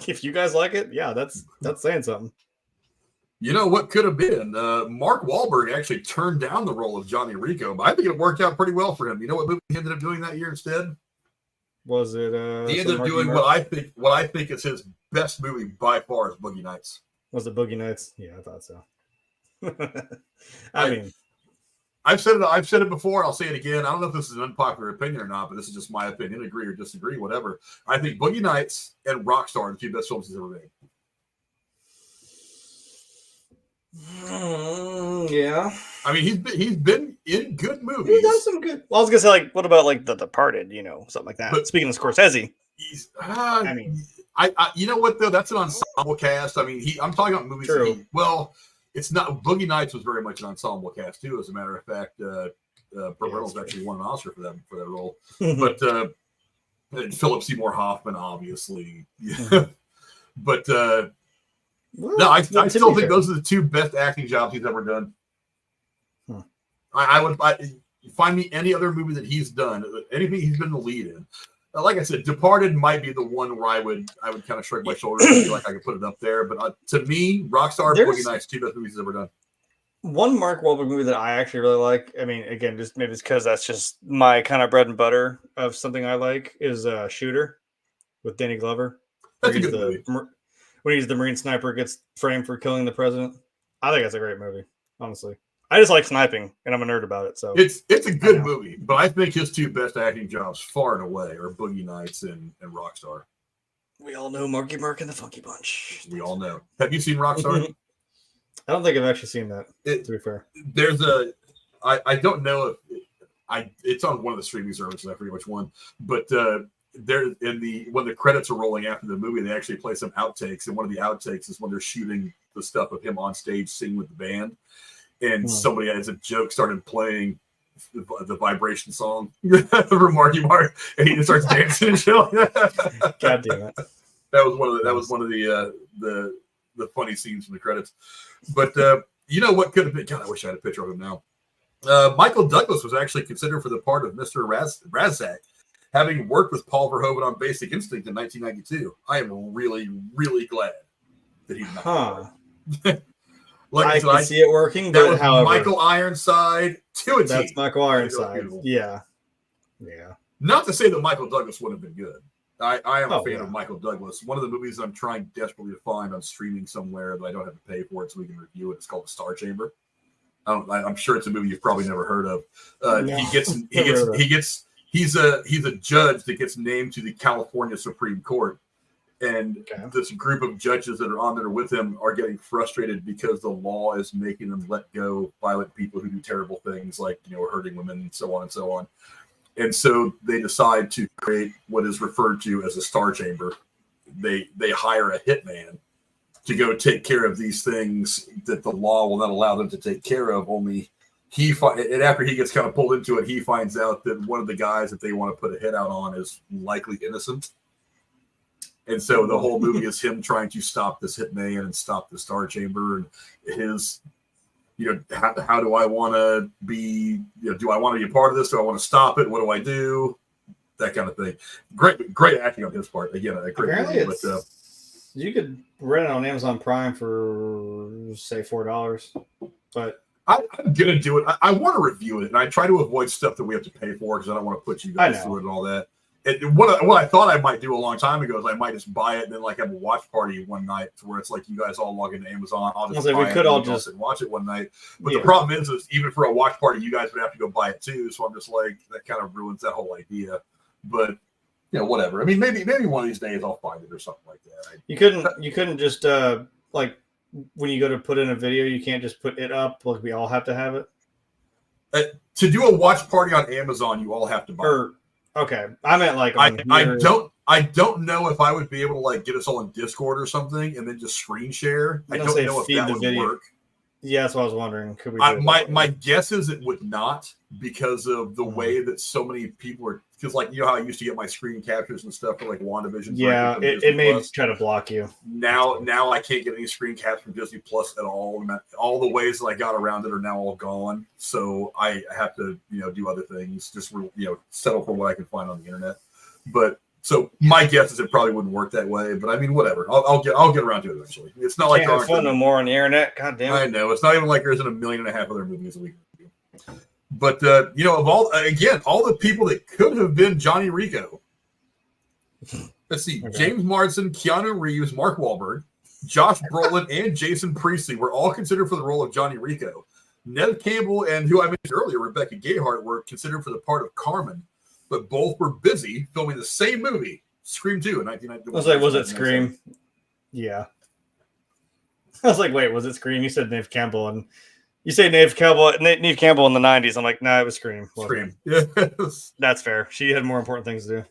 [SPEAKER 3] If you guys like it, yeah, that's saying something.
[SPEAKER 1] You know what could have been? Mark Wahlberg actually turned down the role of Johnny Rico, but I think it worked out pretty well for him. You know what movie he ended up doing that year instead?
[SPEAKER 3] Was it?
[SPEAKER 1] He ended up doing what I think is his best movie by far is Boogie Nights.
[SPEAKER 3] Was it Boogie Nights? Yeah, I thought so. I mean,
[SPEAKER 1] I've said it before. I'll say it again. I don't know if this is an unpopular opinion or not, but this is just my opinion. Agree or disagree, whatever. I think Boogie Nights and Rockstar are the two best films he's ever made.
[SPEAKER 3] Yeah.
[SPEAKER 1] I mean, he's been in good movies.
[SPEAKER 3] He's done some good. Well, I was gonna say, like, what about like The Departed? You know, something like that. But speaking of Scorsese,
[SPEAKER 1] I mean, I you know what though? That's an ensemble cast. I mean, I'm talking about movies.
[SPEAKER 3] True.
[SPEAKER 1] It's not. Boogie Nights was very much an ensemble cast too. As a matter of fact, Burt Reynolds actually won an Oscar for that role. But Philip Seymour Hoffman, obviously. But no, I still think those are the two best acting jobs he's ever done. I would find me any other movie that he's done, anything he's been the lead in. Like I said, Departed might be the one where I would kind of shrug my shoulders and feel like I could put it up there. But to me, Rockstar, Boogie Nights, two best movies he's ever done.
[SPEAKER 3] One Mark Wahlberg movie that I actually really like. I mean, again, just maybe it's because that's just my kind of bread and butter of something I like is Shooter with Danny Glover.
[SPEAKER 1] That's a good movie.
[SPEAKER 3] When he's the Marine sniper gets framed for killing the president. I think that's a great movie, honestly. I just like sniping, and I'm a nerd about it. So
[SPEAKER 1] it's a good movie, but I think his two best acting jobs, far and away, are Boogie Nights and Rockstar.
[SPEAKER 3] We all know Marky Mark and the Funky Bunch.
[SPEAKER 1] We all know. Have you seen Rockstar?
[SPEAKER 3] I don't think I've actually seen that. To be fair,
[SPEAKER 1] there's I don't know if it's on one of the streaming services. I forget which one, but there when the credits are rolling after the movie, they actually play some outtakes, and one of the outtakes is when they're shooting the stuff of him on stage singing with the band. And somebody, as a joke, started playing the vibration song from Marky Mark, and he just starts dancing and shit like that.
[SPEAKER 3] God damn it!
[SPEAKER 1] That was one of the funny scenes from the credits. But you know what could have been? God, I wish I had a picture of him now. Michael Douglas was actually considered for the part of Mr. Razak, having worked with Paul Verhoeven on Basic Instinct in 1992. I am really, really glad that he's not.
[SPEAKER 3] I can see it working,
[SPEAKER 1] that
[SPEAKER 3] but
[SPEAKER 1] was
[SPEAKER 3] however,
[SPEAKER 1] Michael Ironside to a T.
[SPEAKER 3] That's Michael Ironside. Yeah.
[SPEAKER 1] Not to say that Michael Douglas wouldn't have been good. I am a fan of Michael Douglas. One of the movies I'm trying desperately to find on streaming somewhere that I don't have to pay for it so we can review it. It's called The Star Chamber. I'm sure it's a movie you've probably never heard of. He's a judge that gets named to the California Supreme Court. And this group of judges that are on there with him are getting frustrated because the law is making them let go violent people who do terrible things like, hurting women and so on and so on. And so they decide to create what is referred to as a star chamber. They hire a hitman to go take care of these things that the law will not allow them to take care of. Only and after he gets kind of pulled into it, he finds out that one of the guys that they want to put a hit out on is likely innocent. And so the whole movie is him trying to stop this hitman and stop the Star Chamber, and his, how do I want to be? Do I want to be a part of this? Do I want to stop it? What do I do? That kind of thing. Great acting on his part. Again, a great movie. But
[SPEAKER 3] you could rent it on Amazon Prime for say $4, but
[SPEAKER 1] I'm gonna do it. I want to review it, and I try to avoid stuff that we have to pay for because I don't want to put you guys through it and all that. And what I thought I might do a long time ago is I might just buy it and then have a watch party one night where it's like you guys all log into Amazon. I'll just buy it and watch it one night. But the problem is even for a watch party, you guys would have to go buy it too. So I'm just like, that kind of ruins that whole idea. But whatever. I mean, maybe one of these days I'll find it or something like that.
[SPEAKER 3] You couldn't just like when you go to put in a video, you can't just put it up. Like we all have to have it.
[SPEAKER 1] To do a watch party on Amazon, you all have to buy it.
[SPEAKER 3] Okay, I meant like
[SPEAKER 1] I don't know if I would be able to get us all in Discord or something and then just screen share. I don't know if that would work.
[SPEAKER 3] Yeah, that's what I was wondering. Could we?
[SPEAKER 1] My guess is it would not, because of the way that so many people are. Because like, you know how I used to get my screen captures and stuff for like WandaVision.
[SPEAKER 3] Yeah, it may try to block you.
[SPEAKER 1] Now I can't get any screen caps from Disney Plus at all. And all the ways that I got around it are now all gone. So I have to do other things. Just settle for what I can find on the internet. But so my guess is it probably wouldn't work that way. But I mean, whatever. I'll get around to it eventually. It's not like
[SPEAKER 3] can't have fun no more on the internet. God damn it.
[SPEAKER 1] I know. It's not even like there's a 1.5 million other movies a week. But of all the people that could have been Johnny Rico, let's see: okay. James Marsden, Keanu Reeves, Mark Wahlberg, Josh Brolin, and Jason Priestley were all considered for the role of Johnny Rico. Neve Campbell and who I mentioned earlier, Rebecca Gayheart, were considered for the part of Carmen, but both were busy filming the same movie, Scream 2, in 1991.
[SPEAKER 3] Was it Scream? Yeah. I was like, wait, was it Scream? You said Neve Campbell and. You say Neve Campbell in the 90s. I'm like, nah, it was Scream.
[SPEAKER 1] Scream. Yes.
[SPEAKER 3] That's fair. She had more important things to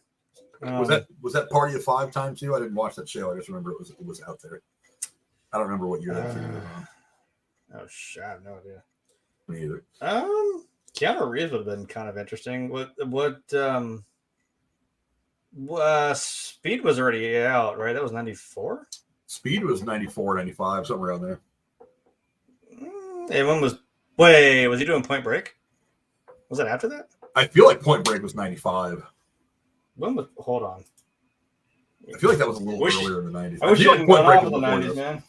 [SPEAKER 3] do.
[SPEAKER 1] Was that Party of Five time too? I didn't watch that show. I just remember it was out there. I don't remember what year that was.
[SPEAKER 3] Oh shit, I have no idea.
[SPEAKER 1] Me either.
[SPEAKER 3] Keanu Reeves would have been kind of interesting. Speed was already out, right? That was 94?
[SPEAKER 1] Speed was 94, 95, somewhere around there.
[SPEAKER 3] And when was he doing Point Break? Was it after that?
[SPEAKER 1] I feel like Point Break was 95.
[SPEAKER 3] Hold on.
[SPEAKER 1] I feel like that was a little earlier in the 90s.
[SPEAKER 3] I wish you hadn't gone off in the 90s, man.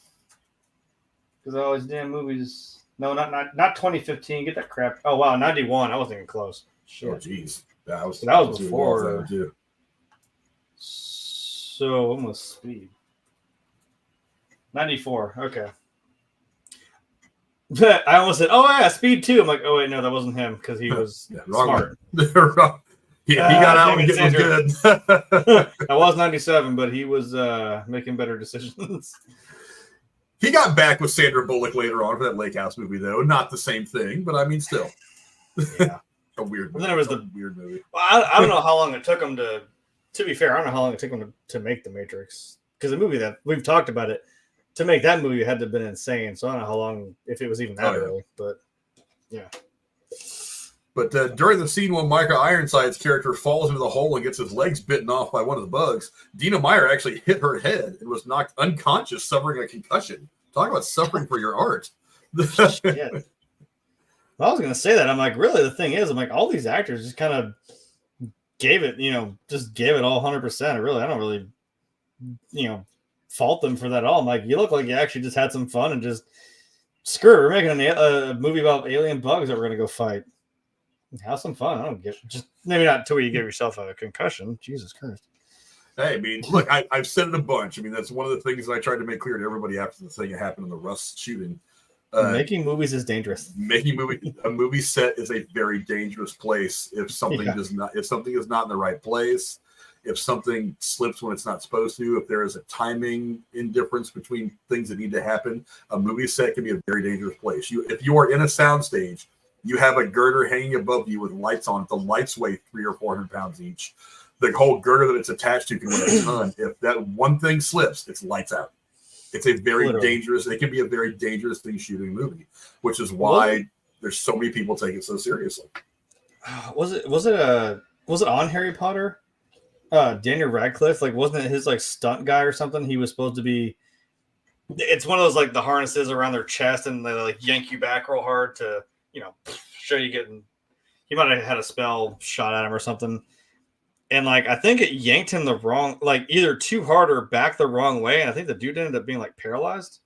[SPEAKER 3] Because all these damn movies. No, not 2015. Get that crap. Oh wow, 91. I wasn't even close.
[SPEAKER 1] Shit. Oh jeez. That was
[SPEAKER 3] before. So when was Speed? 94. Okay. I almost said, "Oh yeah, Speed 2." I'm like, "Oh wait, no, that wasn't him because he was smart."
[SPEAKER 1] He got out and it was good.
[SPEAKER 3] I was 97, but he was making better decisions.
[SPEAKER 1] He got back with Sandra Bullock later on for that Lake House movie, though. Not the same thing, but I mean, still,
[SPEAKER 3] yeah,
[SPEAKER 1] a weird.
[SPEAKER 3] And then it was
[SPEAKER 1] the weird movie.
[SPEAKER 3] Well, I don't know how long it took him to. To be fair, I don't know how long it took him to make The Matrix, because the movie that we've talked about it. To make that movie had to have been insane. So I don't know how long, if it was even that early, but yeah.
[SPEAKER 1] But during the scene when Michael Ironside's character falls into the hole and gets his legs bitten off by one of the bugs, Dina Meyer actually hit her head and was knocked unconscious, suffering a concussion. Talk about suffering for your art.
[SPEAKER 3] Yeah. Well, I was going to say that. I'm like, really? The thing is, I'm like, all these actors just kind of gave it, just gave it all 100%. I don't really, fault them for that at all. I'm like, you look like you actually just had some fun and just screw it. We're making a movie about alien bugs that we're gonna go fight. Have some fun. I don't get just maybe not until you give yourself a concussion. Jesus Christ.
[SPEAKER 1] Hey, I mean, look, I've said it a bunch. I mean, that's one of the things that I tried to make clear to everybody after the thing that happened in the Russ shooting.
[SPEAKER 3] Making movies is dangerous.
[SPEAKER 1] A movie set is a very dangerous place if something is not in the right place. If something slips when it's not supposed to, if there is a timing indifference between things that need to happen, a movie set can be a very dangerous place. If you are in a soundstage, you have a girder hanging above you with lights on it. The lights weigh 300 or 400 pounds each. The whole girder that it's attached to can weigh a ton. If that one thing slips, it's lights out. It's a very dangerous. It can be a very dangerous thing shooting a movie, which is why there's so many people take it so seriously.
[SPEAKER 3] Was it on Harry Potter? Daniel Radcliffe, like, wasn't it his like stunt guy or something? He was supposed to be. It's one of those like the harnesses around their chest and they like yank you back real hard to show you getting. He might have had a spell shot at him or something, and like I think it yanked him the wrong, like either too hard or back the wrong way, and I think the dude ended up being like paralyzed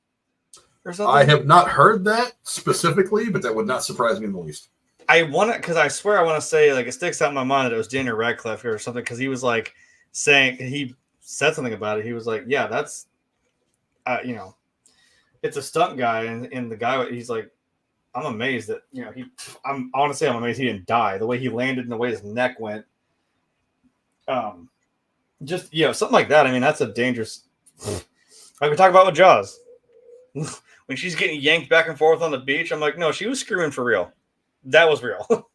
[SPEAKER 3] or something.
[SPEAKER 1] I have not heard that specifically, but that would not surprise me in the least.
[SPEAKER 3] I want it because I swear I want to say like it sticks out in my mind that it was Daniel Radcliffe or something because he was like saying he said something about it. He was like, "Yeah, that's it's a stunt guy," and the guy he's like, "I'm amazed that I'm honestly amazed he didn't die the way he landed and the way his neck went." Just something like that. I mean, that's a dangerous. Like we talk about with Jaws, when she's getting yanked back and forth on the beach. I'm like, no, she was screaming for real. That was real.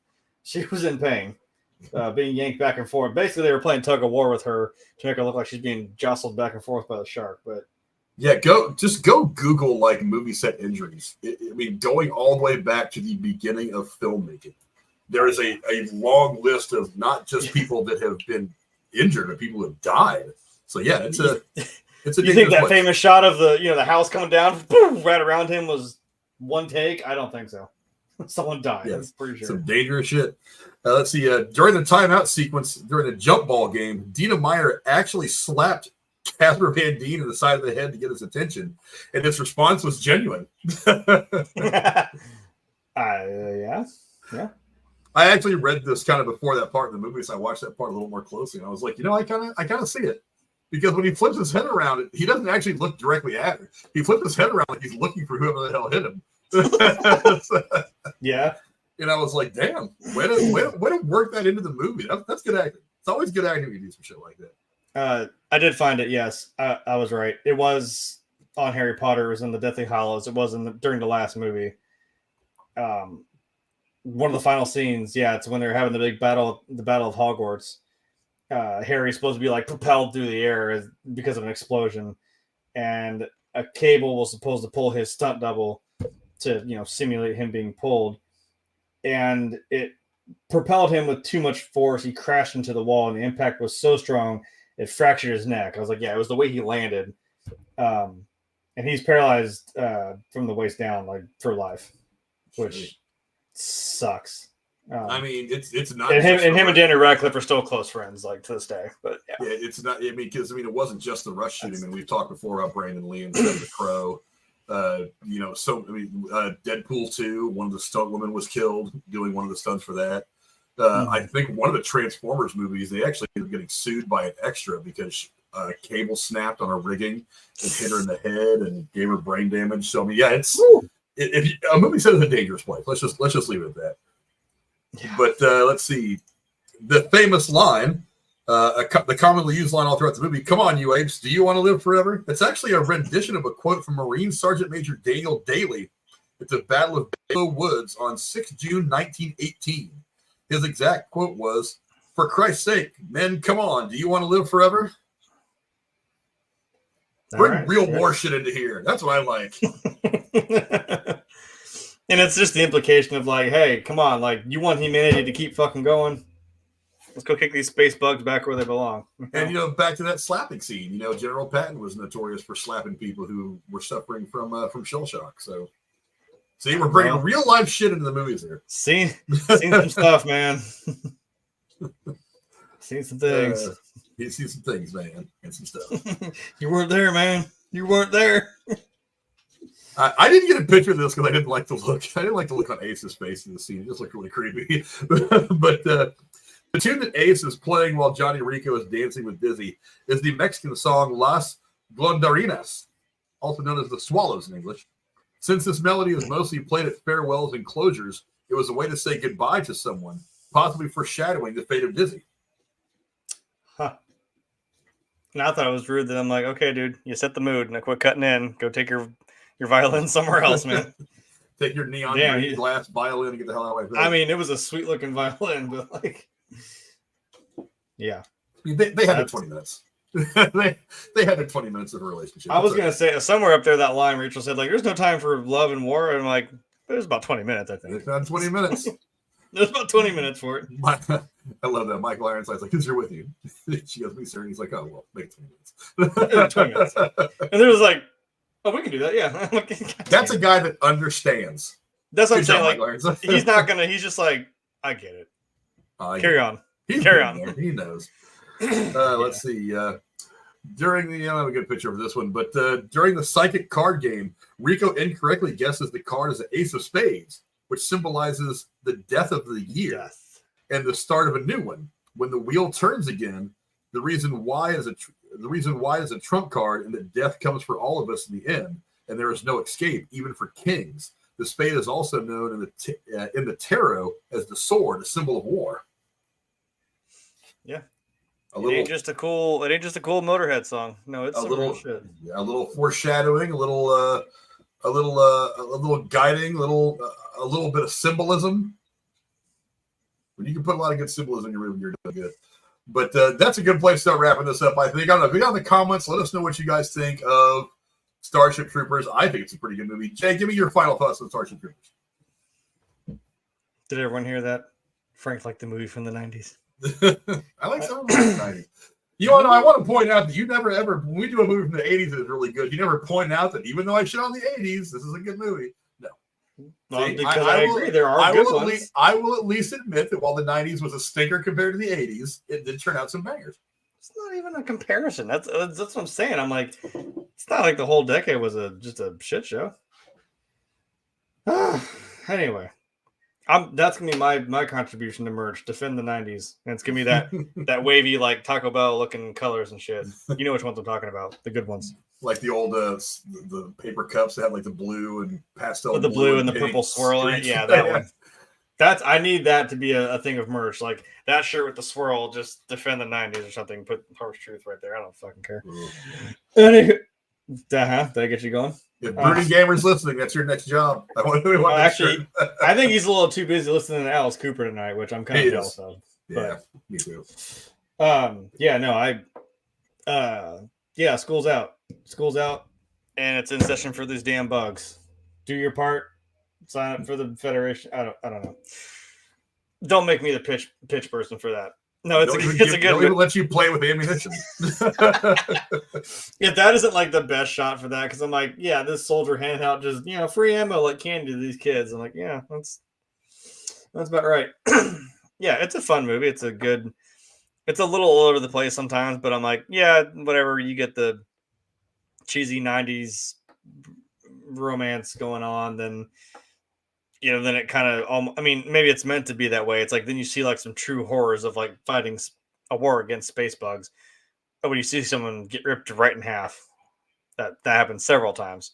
[SPEAKER 3] She was in pain, being yanked back and forth. Basically, they were playing tug of war with her to make her look like she's being jostled back and forth by the shark. But
[SPEAKER 1] Yeah, go Google like movie set injuries. I mean, going all the way back to the beginning of filmmaking, there is a long list of not just people that have been injured, but people who have died. So yeah, it's a
[SPEAKER 3] You think that famous shot of the house coming down, boom, right around him was one take? I don't think so. Someone died.
[SPEAKER 1] Yeah,
[SPEAKER 3] I'm pretty sure.
[SPEAKER 1] Some dangerous shit. Let's see. During the timeout sequence during the jump ball game, Dina Meyer actually slapped Casper Van Dien in the side of the head to get his attention, and his response was genuine.
[SPEAKER 3] Yeah.
[SPEAKER 1] I actually read this kind of before that part of the movie, so I watched that part a little more closely, and I was like, I kind of see it, because when he flips his head around, he doesn't actually look directly at her. He flips his head around like he's looking for whoever the hell hit him.
[SPEAKER 3] Yeah.
[SPEAKER 1] And I was like, damn, way to work that into the movie. That's good acting. It's always good acting when you do some shit like that.
[SPEAKER 3] I did find it. Yes, I was right. It was on Harry Potter. It was in the Deathly Hallows. It was during the last movie. One of the final scenes. Yeah, it's when they're having the Battle of Hogwarts. Harry's supposed to be like propelled through the air because of an explosion, and a cable was supposed to pull his stunt double to simulate him being pulled, and it propelled him with too much force. He crashed into the wall, and the impact was so strong it fractured his neck. I was like, yeah, it was the way he landed. And he's paralyzed from the waist down, like for life, which sucks.
[SPEAKER 1] I mean, it's not.
[SPEAKER 3] And him and Daniel Radcliffe are still close friends, like to this day. But yeah,
[SPEAKER 1] it's not. I mean, because it wasn't just the rush shooting, and we've talked before about Brandon Lee and The Crow. Deadpool 2, one of the stunt women was killed doing one of the stunts for that. I think one of the Transformers movies, they actually ended up getting sued by an extra because cable snapped on her rigging and hit her in the head and gave her brain damage. So I mean, yeah, if a movie set is a dangerous place. Let's just leave it at that. Yeah. But let's see, the famous line, the commonly used line all throughout the movie, "Come on, you apes, do you want to live forever?" It's actually a rendition of a quote from Marine Sergeant Major Daniel Daly at the Battle of Bellow Woods on 6 June 1918. His exact quote was, "For Christ's sake, men, come on, do you want to live forever?" Bring real war shit into here. That's what I like.
[SPEAKER 3] And it's just the implication of like, hey, come on, like, you want humanity to keep fucking going? Let's go kick these space bugs back where they belong.
[SPEAKER 1] And, back to that slapping scene. General Patton was notorious for slapping people who were suffering from shell shock. So, see, we're bringing real life shit into the movies here.
[SPEAKER 3] Seen some stuff, man. Seen some things.
[SPEAKER 1] He's seen some things, man, and some stuff.
[SPEAKER 3] You weren't there, man. You weren't there.
[SPEAKER 1] I didn't get a picture of this because I didn't like the look. I didn't like the look on Ace's face in the scene. It just looked really creepy. But the tune that Ace is playing while Johnny Rico is dancing with Busey is the Mexican song Las Golondrinas, also known as the Swallows in English. Since this melody is mostly played at farewells and closures, it was a way to say goodbye to someone, possibly foreshadowing the fate of Busey.
[SPEAKER 3] Huh. And I thought it was rude that I'm like, okay, dude, you set the mood. Now quit cutting in. Go take your violin somewhere else, man.
[SPEAKER 1] Take your neon green glass violin and get the hell out of my face.
[SPEAKER 3] I mean, it was a sweet looking violin, but like, yeah.
[SPEAKER 1] I mean, they had 20 minutes. they had 20 minutes of a relationship.
[SPEAKER 3] I was going to say, somewhere up there, that line Rachel said, like, there's no time for love and war. And I'm like, there's about 20 minutes, I think.
[SPEAKER 1] It's about 20 minutes.
[SPEAKER 3] There's about 20 minutes for it.
[SPEAKER 1] I love that. Michael Ironside's like, who's here with you? She goes, me, sir. And he's like, oh, well, make it 20 minutes.
[SPEAKER 3] 20 minutes. And there was like, oh, we can do that. Yeah.
[SPEAKER 1] That's a guy that understands.
[SPEAKER 3] That's what I'm saying. Like, he's not going to, he's just like, I get it. Carry on. Carry on.
[SPEAKER 1] He knows. Let's see. During the, I don't have a good picture of this one, but during the psychic card game, Rico incorrectly guesses the card is the Ace of Spades, which symbolizes the death of the year and the start of a new one. When the wheel turns again, the reason why is a trump card, and that death comes for all of us in the end, and there is no escape, even for kings. The spade is also known in the tarot as the sword, a symbol of war.
[SPEAKER 3] Yeah. It ain't just a cool Motorhead song. No, it's some real shit.
[SPEAKER 1] Yeah, a little foreshadowing, a little guiding, a little bit of symbolism. When you can put a lot of good symbolism in your room, you're doing good. But that's a good place to start wrapping this up, I think. I don't know. If you got in the comments, let us know what you guys think of Starship Troopers. I think it's a pretty good movie. Jay, give me your final thoughts on Starship Troopers.
[SPEAKER 3] Did everyone hear that? Frank liked the movie from the 90s.
[SPEAKER 1] I like some of the 90s. You know, I want to point out that you never ever, when we do a movie from the 80s that is really good, you never point out that even though I shit on the 80s, this is a good movie. No.
[SPEAKER 3] Well,
[SPEAKER 1] See,
[SPEAKER 3] because I agree, there are good ones.
[SPEAKER 1] I will at least admit that while the 90s was a stinker compared to the 80s, it did turn out some bangers.
[SPEAKER 3] It's not even a comparison. That's what I'm saying. I'm like, it's not like the whole decade was just a shit show. Anyway, that's gonna be my contribution to merch. Defend the 90s, and it's gonna be that wavy like Taco Bell looking colors and shit. You know which ones I'm talking about, the good ones.
[SPEAKER 1] Like the old the paper cups that had like the blue and pastel,
[SPEAKER 3] with the blue and the purple swirl in it. Yeah, that one. I need that to be a thing of merch. Like that shirt with the swirl, just defend the 90s or something. Put harsh truth right there. I don't fucking care. Anyway, did I get you going?
[SPEAKER 1] If Broody Gamer's listening, that's your next job.
[SPEAKER 3] Actually, I think he's a little too busy listening to Alice Cooper tonight, which I'm kind of jealous of.
[SPEAKER 1] Yeah, me too.
[SPEAKER 3] School's out. School's out, and it's in session for these damn bugs. Do your part. Sign up for the Federation. I don't know. Don't make me the pitch person for that. No, it's a good.
[SPEAKER 1] They'll even let you play with ammunition.
[SPEAKER 3] If that isn't like the best shot for that, because I'm like, yeah, this soldier handing out just free ammo like candy to these kids. I'm like, yeah, that's about right. Yeah, it's a fun movie. It's a little all over the place sometimes, but I'm like, yeah, whatever. You get the cheesy 90s romance going on, then it kind of, maybe it's meant to be that way. It's like, then you see like some true horrors of like fighting a war against space bugs. But when you see someone get ripped right in half, that happens several times.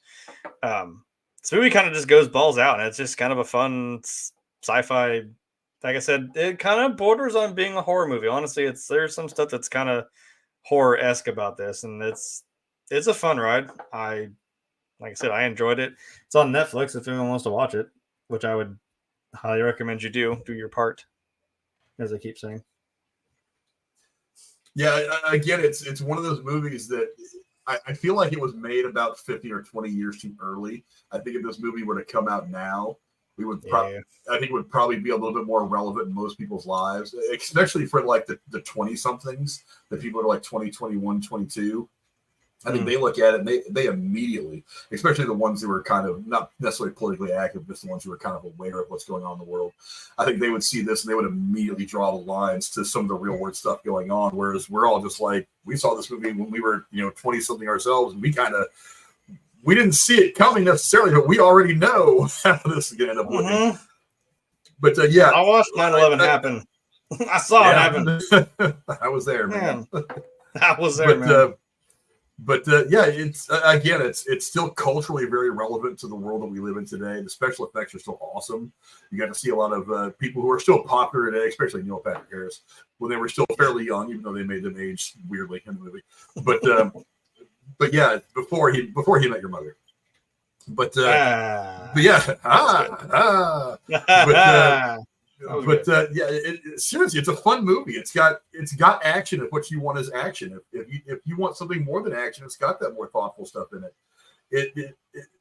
[SPEAKER 3] This movie kind of just goes balls out, and it's just kind of a fun sci-fi. Like I said, it kind of borders on being a horror movie. Honestly, there's some stuff that's kind of horror-esque about this, and it's a fun ride. Like I said, I enjoyed it. It's on Netflix if anyone wants to watch it, which I would highly recommend you do your part, as I keep saying.
[SPEAKER 1] Yeah, again, it's one of those movies that I feel like it was made about 50 or 20 years too early. I think if this movie were to come out now, I think it would probably be a little bit more relevant in most people's lives, especially for like the 20-somethings, the people that are like 20, 21, 22. I think they look at it and they immediately, especially the ones who are kind of not necessarily politically active, just the ones who are kind of aware of what's going on in the world. I think they would see this and they would immediately draw the lines to some of the real world stuff going on. Whereas we're all just like, we saw this movie when we were, 20 something ourselves, and we didn't see it coming necessarily, but we already know how this is going to end up looking. But
[SPEAKER 3] I watched 9/11 happen. I saw it happen.
[SPEAKER 1] I was there, man.
[SPEAKER 3] I was there, man.
[SPEAKER 1] It's again, it's still culturally very relevant to the world that we live in today. The special effects are still awesome. You got to see a lot of people who are still popular today, especially Neil Patrick Harris, when they were still fairly young, even though they made them age weirdly in the movie. But yeah, before he met your mother. Seriously, it's a fun movie. It's got action if what you want is action. If you want something more than action, it's got that more thoughtful stuff in it. It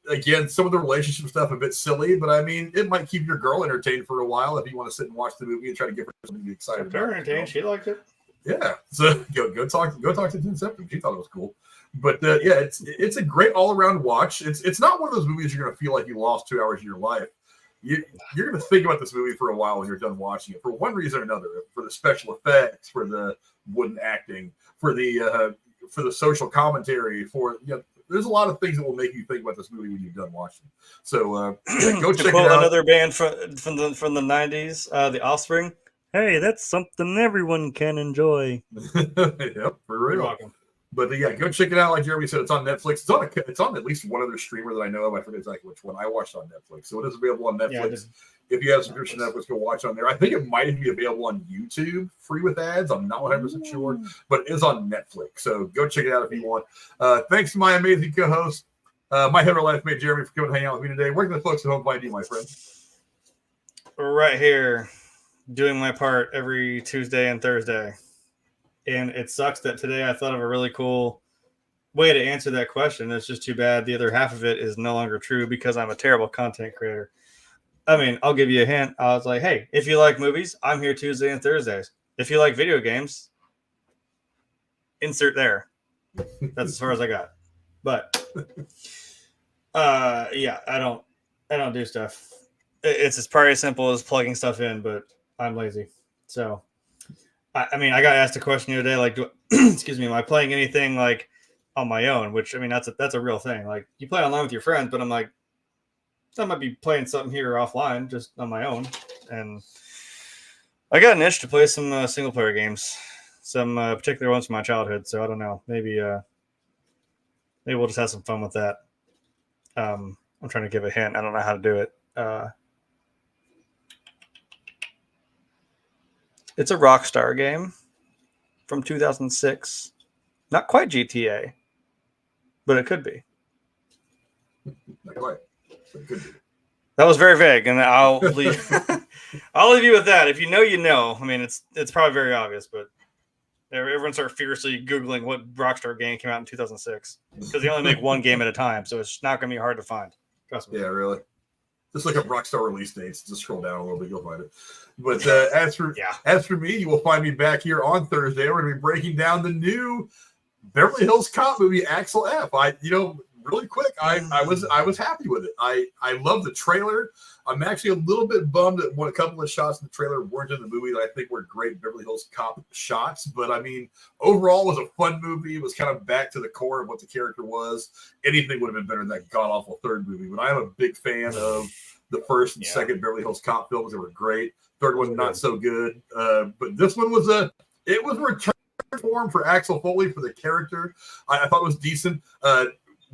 [SPEAKER 1] again, some of the relationship stuff a bit silly, but I mean, it might keep your girl entertained for a while if you want to sit and watch the movie and try to give her something to be excited about.
[SPEAKER 3] Entertained, she liked it.
[SPEAKER 1] Yeah, so go talk to Jen Septim. She thought it was cool. But it's a great all around watch. It's not one of those movies you're gonna feel like you lost 2 hours of your life. You're going to think about this movie for a while when you're done watching it, for one reason or another, for the special effects, for the wooden acting, for the social commentary, there's a lot of things that will make you think about this movie when you're done watching. So go check it out.
[SPEAKER 3] Another band from the 90s, The Offspring. Hey, that's something everyone can enjoy.
[SPEAKER 1] Yep, for real.
[SPEAKER 3] You're welcome.
[SPEAKER 1] But go check it out. Like Jeremy said, it's on Netflix. It's on at least one other streamer that I know of. I forget exactly which one. I watched on Netflix, so it is available on Netflix. If you have subscription Netflix, go watch on there. I think it might even be available on YouTube, free with ads. I'm not 100% sure, but it is on Netflix. So go check it out if you want. Thanks to my amazing co-host, my head of life mate Jeremy, for coming and hanging out with me today. Where can the folks at home find you, my friend?
[SPEAKER 3] Right here, doing my part every Tuesday and Thursday. And it sucks that today I thought of a really cool way to answer that question. It's just too bad the other half of it is no longer true because I'm a terrible content creator. I mean, I'll give you a hint. I was like, hey, if you like movies, I'm here Tuesday and Thursdays. If you like video games, insert there. That's as far as I got. But yeah, I don't do stuff. It's probably as simple as plugging stuff in, but I'm lazy. So I mean, I got asked a question the other day, like, excuse me, am I playing anything like on my own? Which, I mean, that's a real thing. Like, you play online with your friends, but I'm like, I might be playing something here offline, just on my own. And I got an itch to play some single player games, some particular ones from my childhood. So I don't know, maybe we'll just have some fun with that. I'm trying to give a hint. I don't know how to do it. It's a Rockstar game from 2006. Not quite GTA, but it could be.
[SPEAKER 1] Not quite. But it could be.
[SPEAKER 3] That was very vague, and I'll leave. I'll leave you with that. If you know, you know. I mean, it's probably very obvious, but everyone started fiercely Googling what Rockstar game came out in 2006 because they only make one game at a time, so it's not going to be hard to find. Trust me.
[SPEAKER 1] Yeah, really. Just look up Rockstar release dates. Just scroll down a little bit, you'll find it. But as for me, you will find me back here on Thursday. We're going to be breaking down the new Beverly Hills Cop movie, Axel F. Really quick, I was happy with it. I love the trailer. I'm actually a little bit bummed that a couple of shots in the trailer weren't in the movie that I think were great Beverly Hills Cop shots. But I mean, overall, it was a fun movie. It was kind of back to the core of what the character was. Anything would have been better than that god awful third movie. But I am a big fan of the first and second Beverly Hills Cop films. They were great. Third one not so good. But this one was a return form for Axel Foley for the character. I thought it was decent.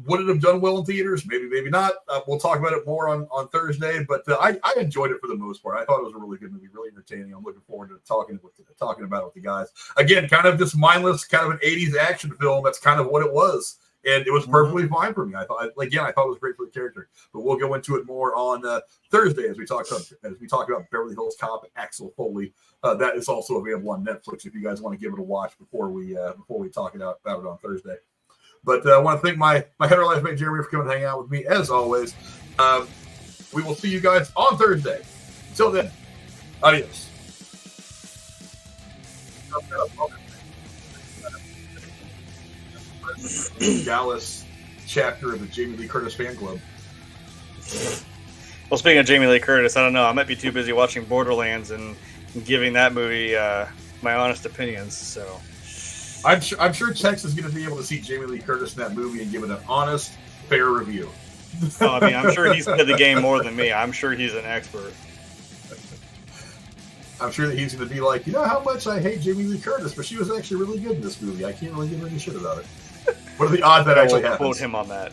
[SPEAKER 1] Would it have done well in theaters? Maybe, maybe not. We'll talk about it more on Thursday, but I enjoyed it for the most part. I thought it was a really good movie, really entertaining. I'm looking forward to talking about it with the guys. Again, kind of just mindless, kind of an 80s action film. That's kind of what it was. And it was perfectly fine for me. I thought it was great for the character. But we'll go into it more on Thursday as we talk about Beverly Hills Cop and Axel Foley. That is also available on Netflix if you guys want to give it a watch before we talk about it on Thursday. But I want to thank my header life mate Jeremy for coming and hanging out with me as always. We will see you guys on Thursday. Until then, adios. Dallas chapter of the Jamie Lee Curtis fan club.
[SPEAKER 3] Well, speaking of Jamie Lee Curtis, I don't know. I might be too busy watching Borderlands and giving that movie my honest opinions. So
[SPEAKER 1] I'm sure Tex is going to be able to see Jamie Lee Curtis in that movie and give it an honest, fair review.
[SPEAKER 3] I mean, I'm sure he's played the game more than me. I'm sure he's an expert.
[SPEAKER 1] I'm sure that he's going to be like, you know how much I hate Jamie Lee Curtis, but she was actually really good in this movie. I can't really give her any shit about it. What are the odds that actually happens?
[SPEAKER 3] Quote him on that.